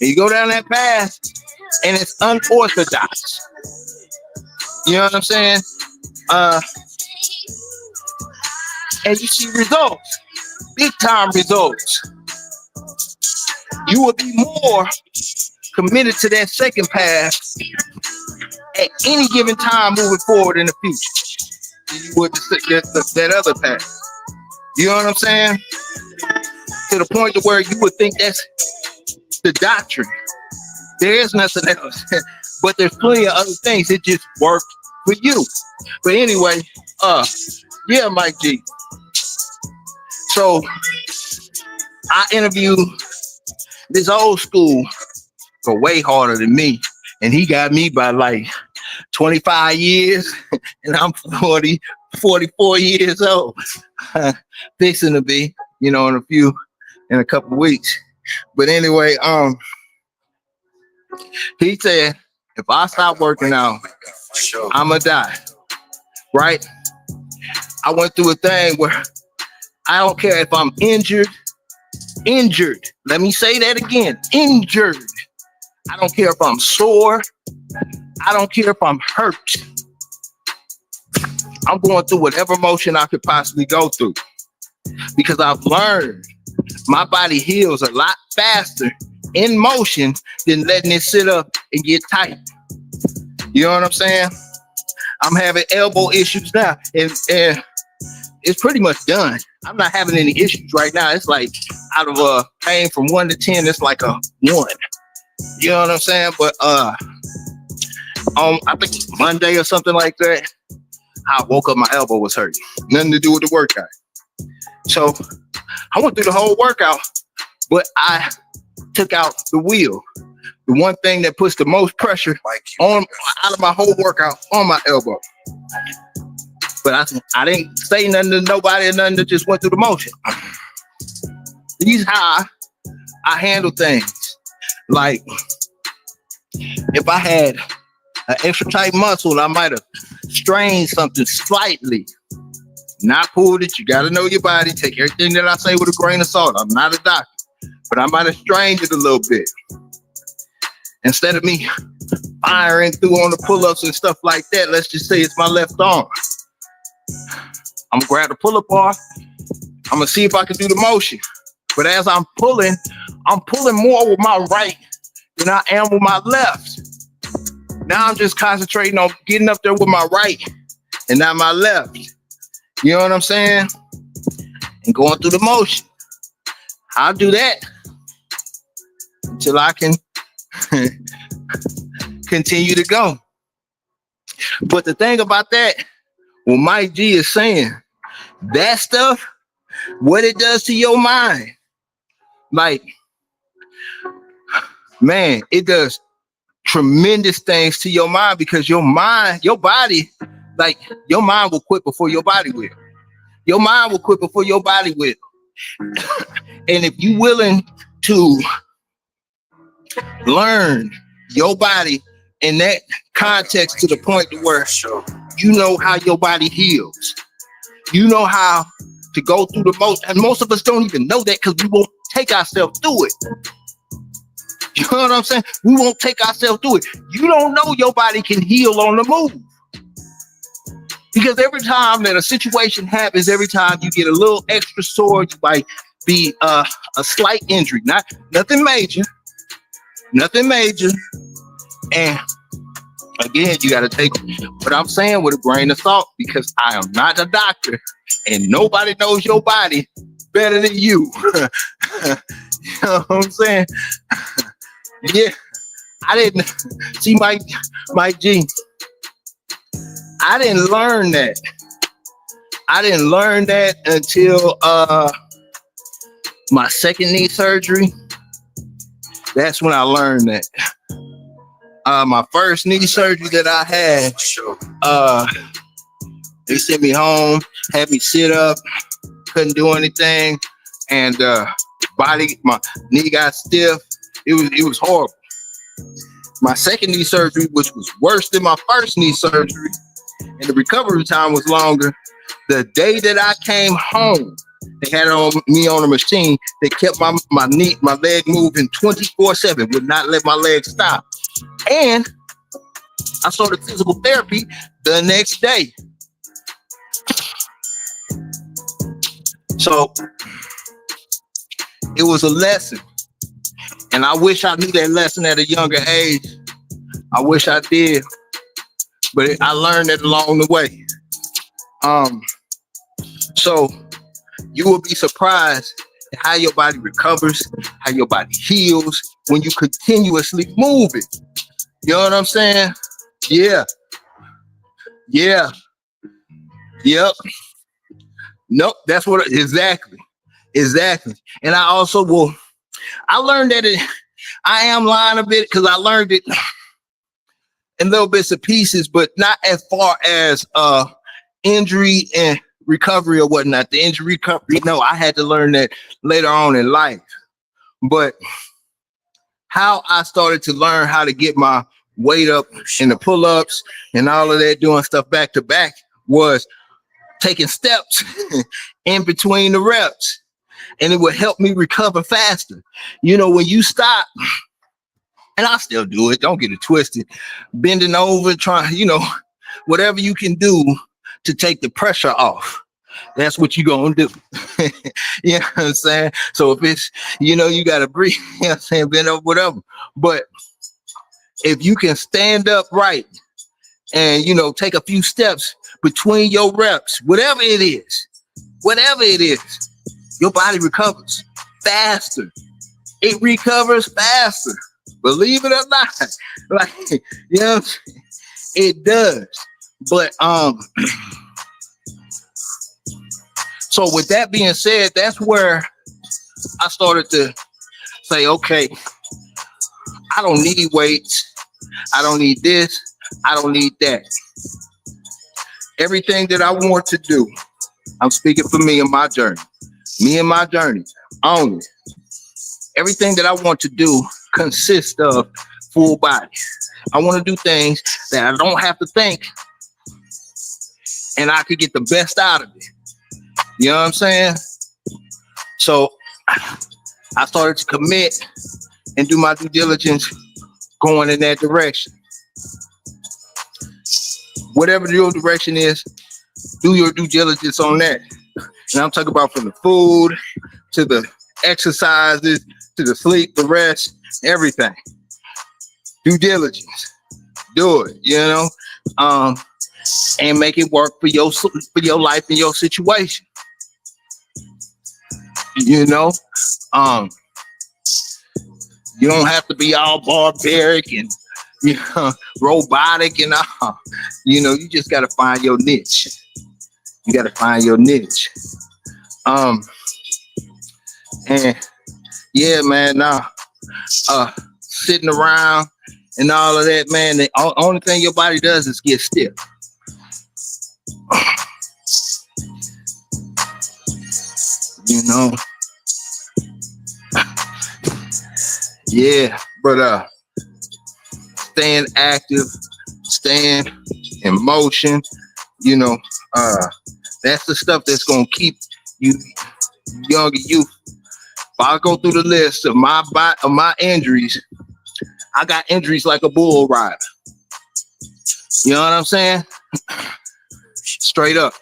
And you go down that path, and it's unorthodox. You know what I'm saying? And you see results, big time results. You will be more committed to that second path at any given time moving forward in the future than you would that other path. You know what I'm saying? To the point to where you would think that's the doctrine. There is nothing else, but there's plenty of other things that just work for you. But anyway, yeah, Mike G. So I interviewed this old school for way harder than me, and he got me by like 25 years, and I'm 44 years old, fixing to be, you know, in a couple of weeks. But anyway, He said, if I stop working out, I'ma die. Right? I went through a thing where I don't care if I'm injured. Let me say that again. Injured. I don't care if I'm sore. I don't care if I'm hurt. I'm going through whatever motion I could possibly go through. Because I've learned my body heals a lot faster in motion than letting it sit up and get tight. You know what I'm saying? I'm having elbow issues now, and it's pretty much done. I'm not having any issues right now. It's like out of a pain from 1 to 10, it's like a 1. You know what I'm saying? But I think Monday or something like that, I woke up, my elbow was hurting. Nothing to do with the workout. So I went through the whole workout, but I took out the wheel. The one thing that puts the most pressure on out of my whole workout on my elbow. But I didn't say nothing to nobody or nothing, that just went through the motion. These how I handle things. Like if I had an extra tight muscle, I might have strained something slightly. Not pulled it. You got to know your body. Take everything that I say with a grain of salt. I'm not a doctor, but I might have strained it a little bit. Instead of me firing through on the pull-ups and stuff like that, let's just say it's my left arm. I'm gonna grab the pull-up bar. I'm gonna see if I can do the motion. But as I'm pulling more with my right than I am with my left. Now I'm just concentrating on getting up there with my right and not my left. You know what I'm saying? And going through the motion. I'll do that until I can continue to go. But the thing about that, what Mike G is saying, that stuff, what it does to your mind, like, man, it does tremendous things to your mind, because your mind, your body, like, your mind will quit before your body will. Your mind will quit before your body will. And if you're willing to learn your body in that context to the point to where you know how your body heals, you know how to go through the most, and most of us don't even know that because we won't take ourselves through it. You know what I'm saying? We won't take ourselves through it. You don't know your body can heal on the move. Because every time that a situation happens, every time you get a little extra sore, you might be a slight injury, nothing major. And again, you got to take what I'm saying with a grain of salt, because I am not a doctor and nobody knows your body better than you. You know what I'm saying? Yeah, I didn't see Mike G. I didn't learn that. I didn't learn that until my second knee surgery. That's when I learned that. My first knee surgery that I had, they sent me home, had me sit up, couldn't do anything, and my knee got stiff. It was horrible. My second knee surgery, which was worse than my first knee surgery, and the recovery time was longer. The day that I came home, they had me on a machine that kept my leg moving 24/7, would not let my leg stop. And I started physical therapy the next day. So it was a lesson. And I wish I knew that lesson at a younger age. I wish I did. But I learned it along the way. So you will be surprised at how your body recovers, how your body heals when you continuously move it. You know what I'm saying? Yeah. Yep. Nope. That's what exactly. And I also I learned that I am lying a bit because I learned it in little bits and pieces, but not as far as injury and recovery or whatnot. The injury recovery, no, I had to learn that later on in life. But how I started to learn how to get my weight up in the pull-ups and all of that, doing stuff back to back, was taking steps in between the reps. And it would help me recover faster. You know, when you stop, and I still do it, don't get it twisted, bending over, trying, you know, whatever you can do to take the pressure off. That's what you're going to do. You know what I'm saying? So if it's, you know, you got to breathe, you know what I'm saying, bend over, whatever. But if you can stand up right and, you know, take a few steps between your reps, whatever it is, your body recovers faster. It recovers faster. Believe it or not. Like, you know, it does. But so with that being said, that's where I started to say, okay, I don't need weights. I don't need this. I don't need that. Everything that I want to do, I'm speaking for me and my journey. Me and my journey only. Everything that I want to do consists of full body. I want to do things that I don't have to think, and I could get the best out of it. You know what I'm saying? So I started to commit and do my due diligence going in that direction. Whatever your direction is, do your due diligence on that. And I'm talking about from the food to the exercises to the sleep, the rest, everything. Due diligence. Do it, you know, and make it work for your life and your situation. You know, you don't have to be all barbaric and, you know, robotic and all. You know, you just got to find your niche. You got to find your niche. And yeah, man, sitting around and all of that, man, the only thing your body does is get stiff. You know? Yeah, but staying active, staying in motion, you know, that's the stuff that's gonna keep you young and youth. If I go through the list of my injuries, I got injuries like a bull rider. You know what I'm saying? Straight up.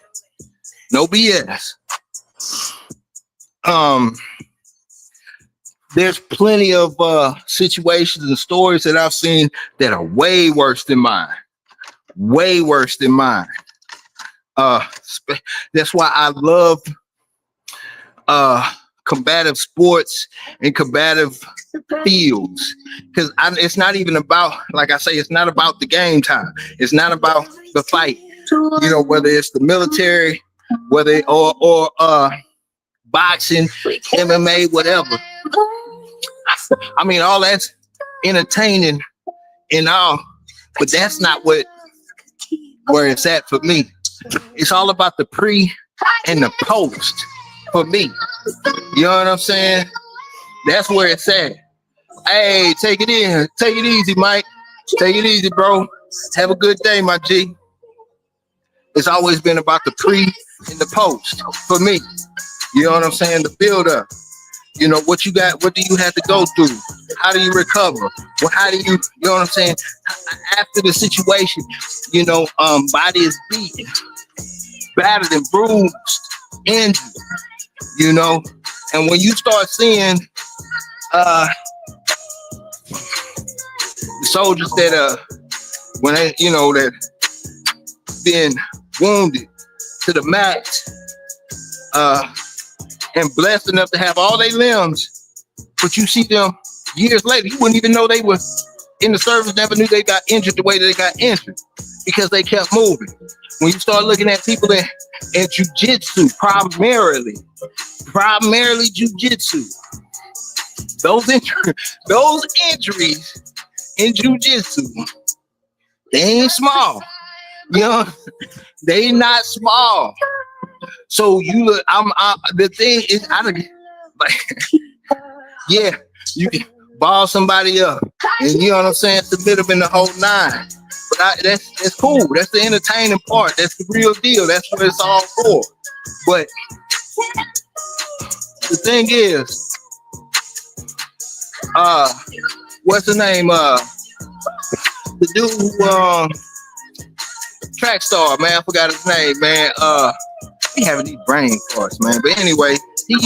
No BS. There's plenty of situations and stories that I've seen that are way worse than mine. Way worse than mine. That's why I love combative sports and combative fields, because it's not even about, like I say, it's not about the game time. It's not about the fight. You know, whether it's the military, whether or boxing, MMA, whatever. I mean, all that's entertaining and all, but that's not where it's at for me. It's all about the pre and the post for me. You know what I'm saying? That's where it's at. Hey, take it in. Take it easy, Mike. Take it easy, bro. Have a good day, my G. It's always been about the pre and the post for me. You know what I'm saying? The build up. You know, what you got, what do you have to go through? How do you recover? Well, how do you know what I'm saying? After the situation, you know, body is beaten, battered and bruised, injured, you know. And when you start seeing the soldiers that when they, you know, that been wounded to the max, and blessed enough to have all their limbs, but you see them years later, you wouldn't even know they were in the service, never knew they got injured the way that they got injured because they kept moving. When you start looking at people in jiu-jitsu, primarily jiu-jitsu, those injuries in jiu-jitsu, they ain't small. You know, they not small. So you look, the thing is, like, yeah, ball somebody up, and you know what I'm saying, submit them in the whole 9. But that's cool. That's the entertaining part. That's the real deal. That's what it's all for. But the thing is, what's the name? The dude who track star, man, I forgot his name, man. He having these brain farts, man. But anyway, he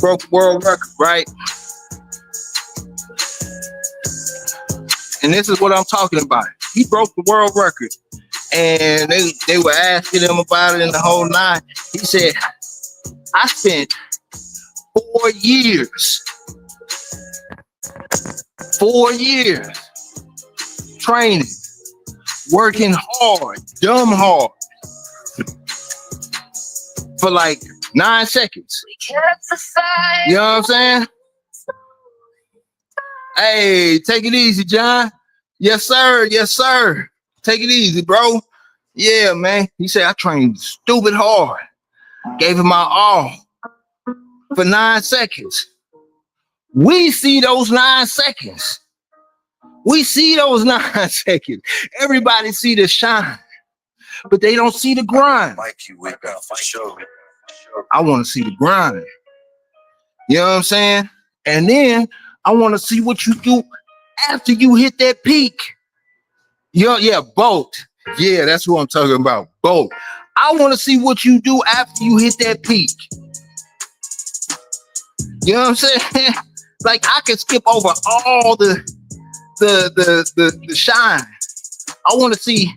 broke the world record, right? And this is what I'm talking about. He broke the world record. And they were asking him about it in the whole 9. He said, I spent 4 years. 4 years training, working hard, dumb hard, for like 9 seconds. You know what I'm saying? Hey, take it easy, John. Yes, sir. Yes, sir. Take it easy, bro. Yeah, man. He said, I trained stupid hard. Gave him my all for 9 seconds. We see those 9 seconds. We see those 9 seconds. Everybody see the shine, but they don't see the grind. Like you wake up for sure. I want to see the grind. You know what I'm saying? And then I want to see what you do after you hit that peak. Yeah, both. Yeah, that's what I'm talking about. Both. I want to see what you do after you hit that peak. You know what I'm saying? Like, I can skip over all the shine. I want to see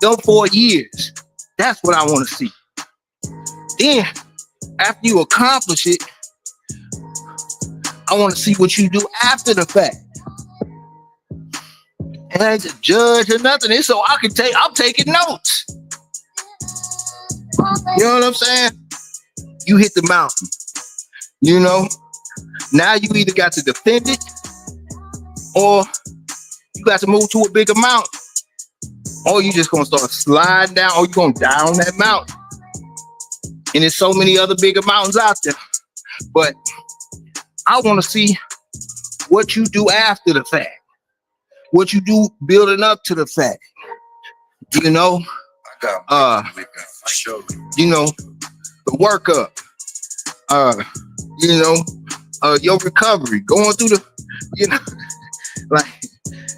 them 4 years. That's what I want to see. Then, after you accomplish it, I want to see what you do after the fact. And I ain't a judge or nothing. It's so I'm taking notes. You know what I'm saying? You hit the mountain. You know? Now you either got to defend it or you got to move to a bigger mountain. Or you just gonna start sliding down, or you gonna die on that mountain. And there's so many other bigger mountains out there. But I want to see what you do after the fact. What you do building up to the fact. You know? For sure. You know, the workup. You know, your recovery. Going through the, you know, like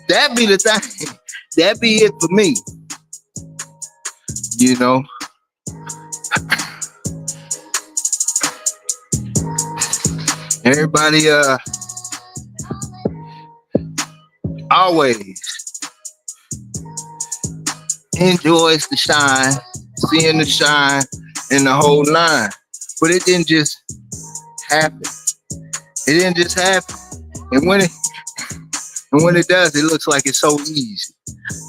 that be the thing. That be it for me. You know. Everybody always enjoys the shine, seeing the shine in the whole 9. But it didn't just happen. It didn't just happen. And when it does, it looks like it's so easy.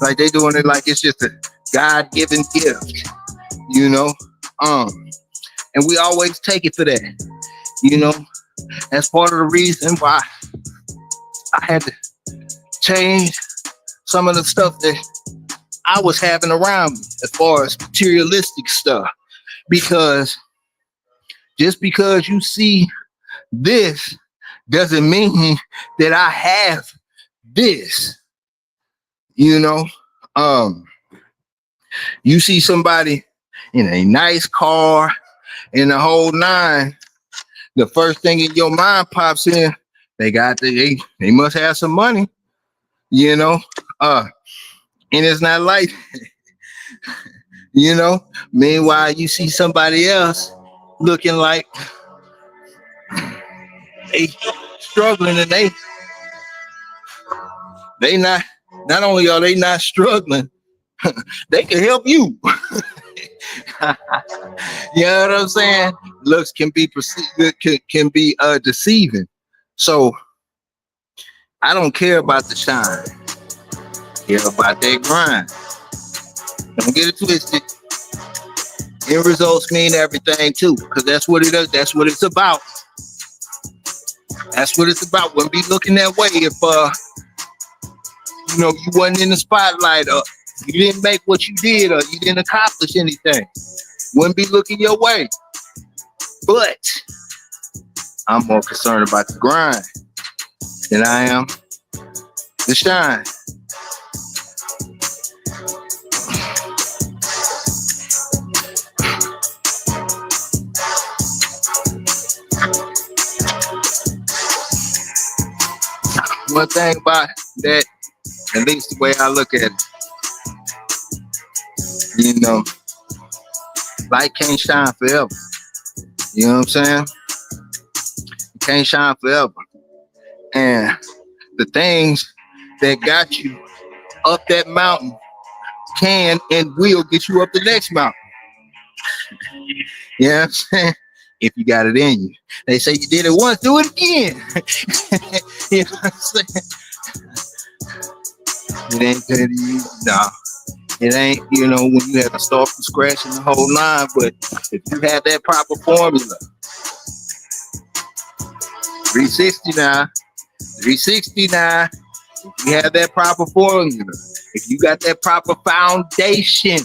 Like they doing it like it's just a God-given gift, you know? And we always take it for that, you know? That's part of the reason why I had to change some of the stuff that I was having around me as far as materialistic stuff. Because just because you see this doesn't mean that I have this. You know, you see somebody in a nice car in the whole 9, the first thing in your mind pops in, they must have some money, you know, and it's not like, you know, meanwhile, you see somebody else looking like they struggling, and they not only are they not struggling, they can help you. You know what I'm saying? Looks can be can be deceiving. So I don't care about the shine. I care about that grind. Don't get it twisted. End results mean everything too, because that's what it is. That's what it's about. That's what it's about. Wouldn't be looking that way if you know, you wasn't in the spotlight, or you didn't make what you did, or you didn't accomplish anything. Wouldn't be looking your way. But I'm more concerned about the grind than I am the shine. One thing about that, at least the way I look at it, you know, light can't shine forever. You know what I'm saying? It can't shine forever. And the things that got you up that mountain can and will get you up the next mountain. You know what I'm saying? If you got it in you. They say you did it once, do it again. You know what I'm saying? It ain't good to you. No. It ain't, you know, when you have to start from scratch and the whole nine, but if you have that proper formula, 369, if you have that proper formula, if you got that proper foundation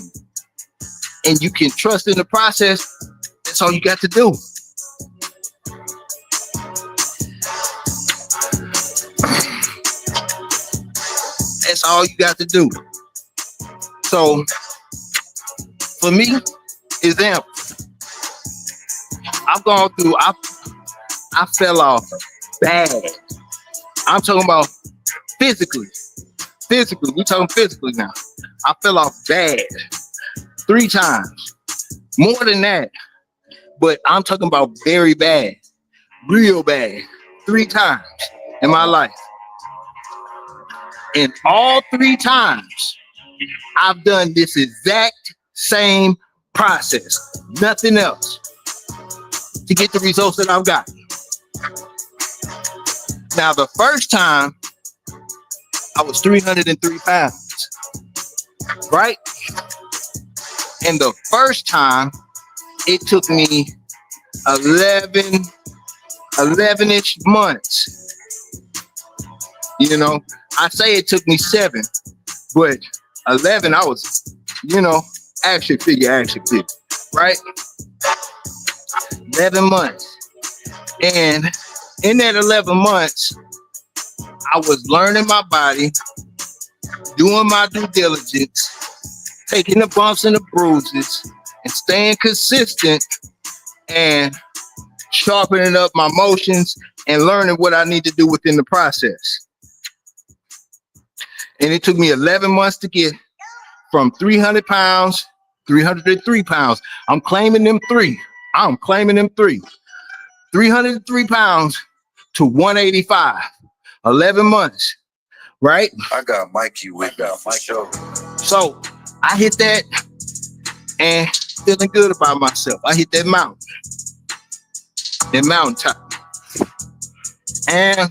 and you can trust in the process, that's all you got to do. That's all you got to do. So, for me, example, I've gone through, I fell off bad. I'm talking about physically. Physically, we talking physically now. I fell off bad 3 times. More than that. But I'm talking about very bad. Real bad. 3 times in my life. And all 3 times, I've done this exact same process. Nothing else. To get the results that I've got. Now, the first time, I was 303 pounds. Right? And the first time, it took me 11-ish months. You know, I say it took me 7, but 11, I was, you know, action figure, right? 11 months. And in that 11 months, I was learning my body, doing my due diligence, taking the bumps and the bruises, and staying consistent and sharpening up my motions and learning what I need to do within the process. And it took me 11 months to get from 300 pounds, 303 pounds. I'm claiming them 3. 303 pounds to 185. 11 months, right? I got Mikey with that for sure. So I hit that and feeling good about myself. I hit that mountaintop. And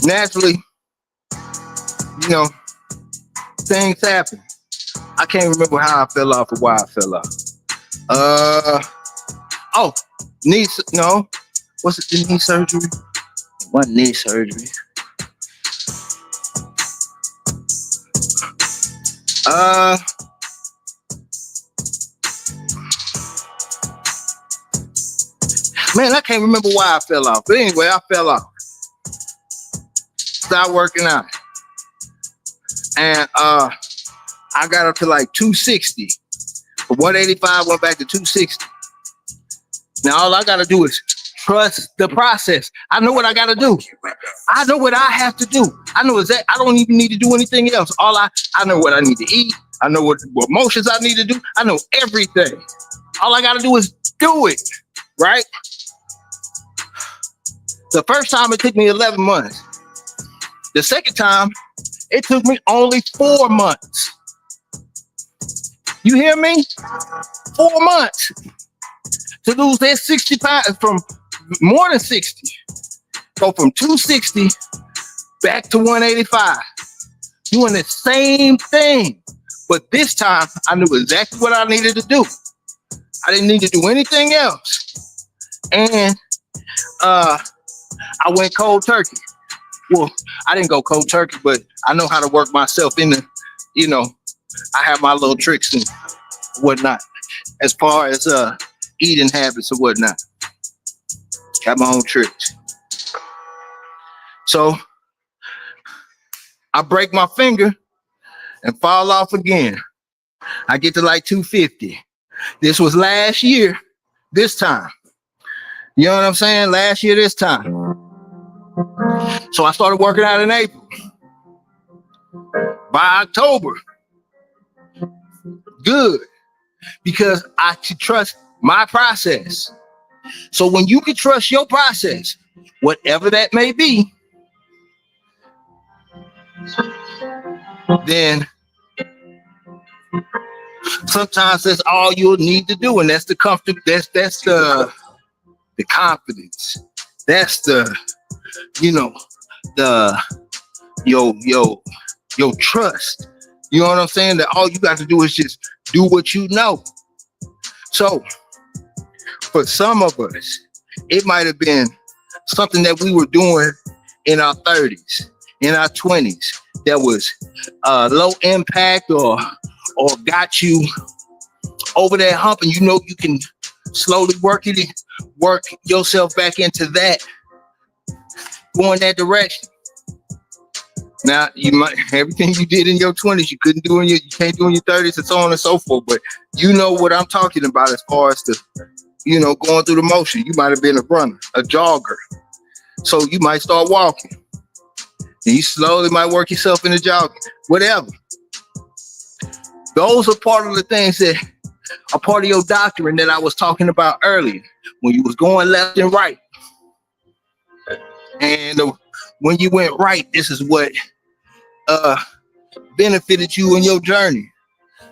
naturally, you know, things happen. I can't remember how I fell off or why I fell off. Was it the knee surgery? What knee surgery? Man, I can't remember why I fell off. But anyway, I fell off. Stopped working out. And I got up to like 260. From 185, went back to 260. Now all I gotta do is trust the process. I know what I gotta do. I know what I have to do. I know exactly. I don't even need to do anything else. I know what I need to eat. I know what motions I need to do. I know everything. All I gotta do is do it, right? The first time it took me 11 months. The second time, it took me only 4 months. You hear me? 4 months to lose that 60 pounds, from more than 60. Go from 260 back to 185. Doing the same thing. But this time, I knew exactly what I needed to do. I didn't need to do anything else. And I went cold turkey. Well, I didn't go cold turkey, but I know how to work myself in the, I have my little tricks and whatnot as far as eating habits or whatnot. Got my own tricks. So I break my finger and fall off again. I get to like 250. This was last year, this time. You know what I'm saying? Last year, this time. So I started working out in April. By October, good, because I could trust my process. So when you can trust your process, whatever that may be, then sometimes that's all you'll need to do, and that's the comfort. That's the confidence. That's the, you know, the your trust. You know what I'm saying? That all you got to do is just do what you know. So for some of us, it might have been something that we were doing in our 30s, in our 20s, that was low impact or got you over that hump, and you know you can slowly work yourself back into that, going that direction. Now you might, everything you did in your 20s, you can't do in your 30s, and so on and so forth. But you know what I'm talking about as far as the, you know, going through the motion. You might have been a runner, a jogger, so you might start walking, and you slowly might work yourself into jogging, whatever. Those are part of the things that are part of your doctrine that I was talking about earlier, when you was going left and right. And when you went right, this is what benefited you in your journey.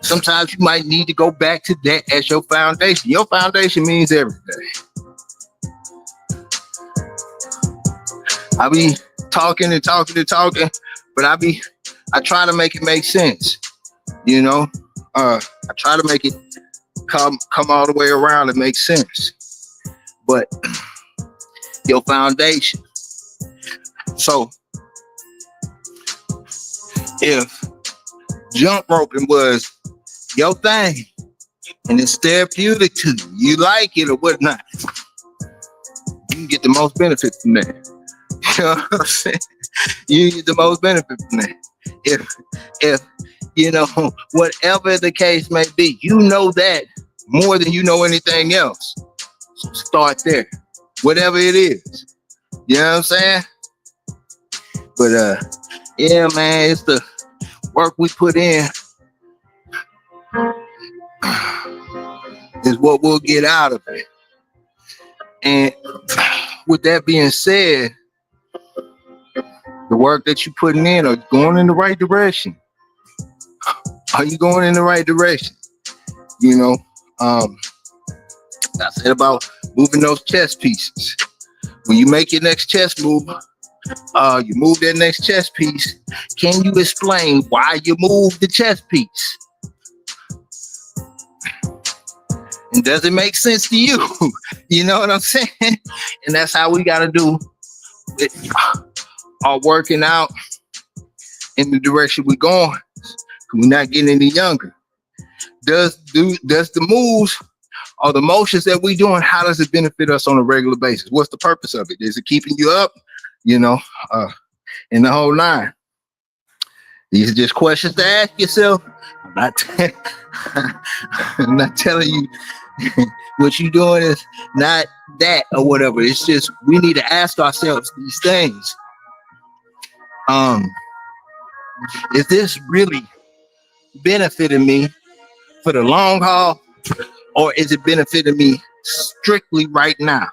Sometimes you might need to go back to that as your foundation. Your foundation means everything. I be talking, but I try to make it make sense. You know, I try to make it come all the way around and make sense. But your foundation. So if jump roping was your thing and it's therapeutic to you, you like it or whatnot, you can get the most benefit from that. You know what I'm saying? You get the most benefit from that. If you know, whatever the case may be, you know that more than you know anything else. So start there, whatever it is. You know what I'm saying? But yeah, man, it's the work we put in is what we'll get out of it. And with that being said, the work that you're putting in, are you going in the right direction? Are you going in the right direction? You know, I said about moving those chess pieces. When you make your next chess move, you move that next chess piece. Can you explain why you moved the chess piece? And does it make sense to you? You know what I'm saying? And that's how we got to do it, our working out in the direction we're going. We're not getting any younger. Does the moves or the motions that we're doing, how does it benefit us on a regular basis? What's the purpose of it? Is it keeping you up? You know, in the whole nine. These are just questions to ask yourself. I'm not telling you what you're doing is not that or whatever. It's just we need to ask ourselves these things. Is this really benefiting me for the long haul, or is it benefiting me strictly right now?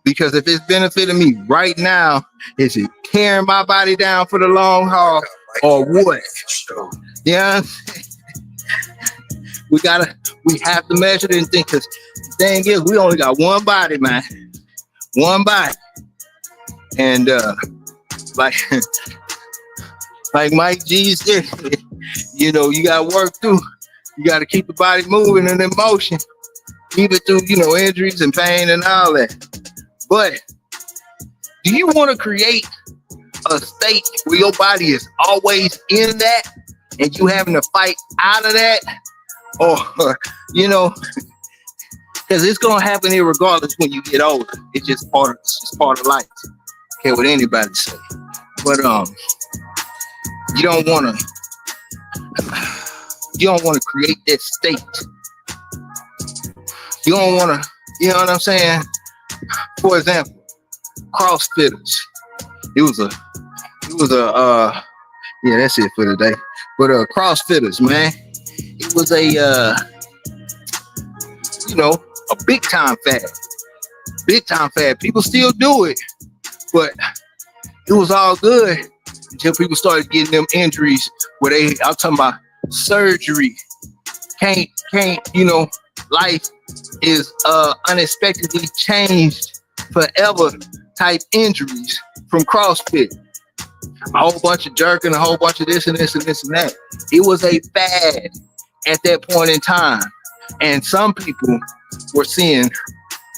Because if it's benefiting me right now, is it carrying my body down for the long haul or what? Yeah, we have to measure it and think, because the thing is, we only got one body, man. One body. And like Mike G said, you know, you got to work through. You got to keep the body moving and in motion, even through, you know, injuries and pain and all that. But do you want to create a state where your body is always in that and you having to fight out of that? Or, you know, Because it's gonna happen irregardless when you get older. It's just part of life. Care what anybody say. But you don't wanna create that state. You don't wanna, you know what I'm saying? For example, CrossFitters. It was a yeah, that's it for today. But CrossFitters, man, it was a a big time fad. People still do it, but it was all good until people started getting them injuries where I'm talking about surgery. Can't, life is unexpectedly changed forever type injuries from CrossFit. A whole bunch of jerking, a whole bunch of this and this and this and that. It was a fad at that point in time. And some people were seeing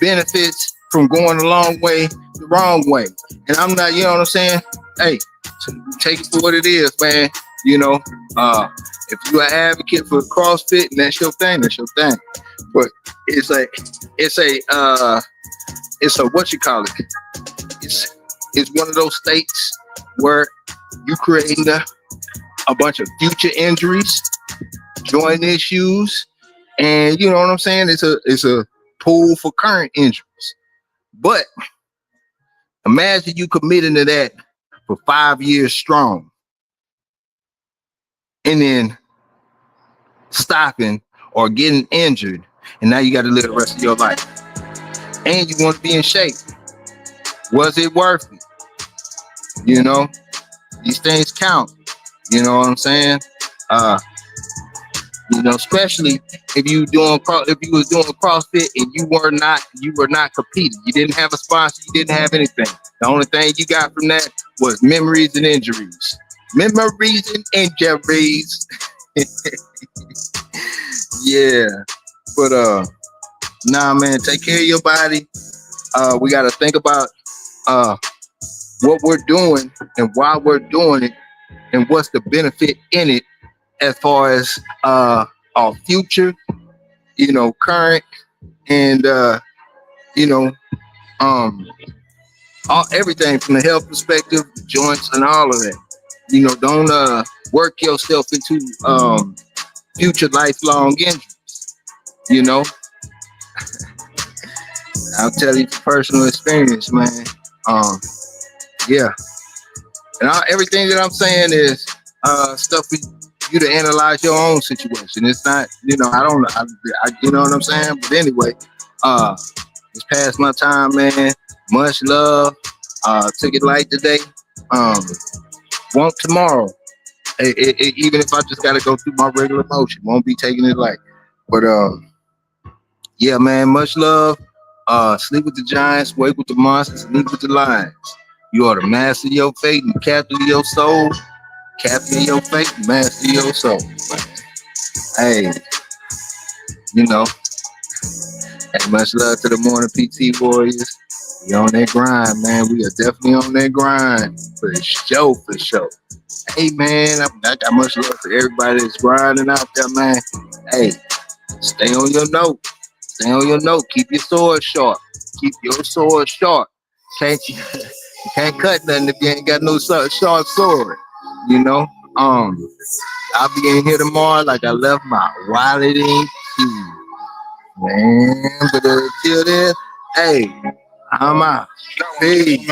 benefits from going the long way, the wrong way. And I'm not, you know what I'm saying? Hey, take it for what it is, man. If you're an advocate for CrossFit and that's your thing, that's your thing. But it's a what you call it? It's one of those states where you creating a bunch of future injuries, joint issues, and you know what I'm saying? It's a pool for current injuries. But imagine you committing to that for 5 years strong, and then stopping or getting injured, and now you got to live the rest of your life. And you want to be in shape. Was it worth it? These things count. You know what I'm saying? Especially if you was doing CrossFit and you were not competing. You didn't have a sponsor. You didn't have anything. The only thing you got from that was memories and injuries. Memories and injuries. Yeah, but nah, man, take care of your body. We got to think about what we're doing and why we're doing it and what's the benefit in it as far as our future, current, and everything from the health perspective, joints and all of that. Don't work yourself into future lifelong injuries. I'll tell you from personal experience, man. Yeah, and everything that I'm saying is stuff for you to analyze your own situation. It's not, you know what I'm saying. But anyway, it's past my time, man. Much love. Took it light today. Want tomorrow. Even if I just gotta go through my regular motion, won't be taking it light. But yeah, man. Much love. Sleep with the giants, wake with the monsters, live with the lions. You are the master of your fate and captain of your soul. Captain of your fate, master of your soul. Hey, hey, much love to the morning PT warriors. We on that grind, man. We are definitely on that grind for sure, for sure. Hey, man, I got much love for everybody that's grinding out there, man. Hey, stay on your note. Stay on your note. Keep your sword sharp. Keep your sword sharp. You can't cut nothing if you ain't got no sharp sword. I'll be in here tomorrow like I left my wallet in key. Man, but until then, hey, I'm out. Peace.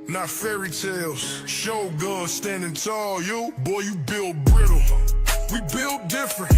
Not fairy tales, Shogun standing tall. You, boy, you build brittle. We build different.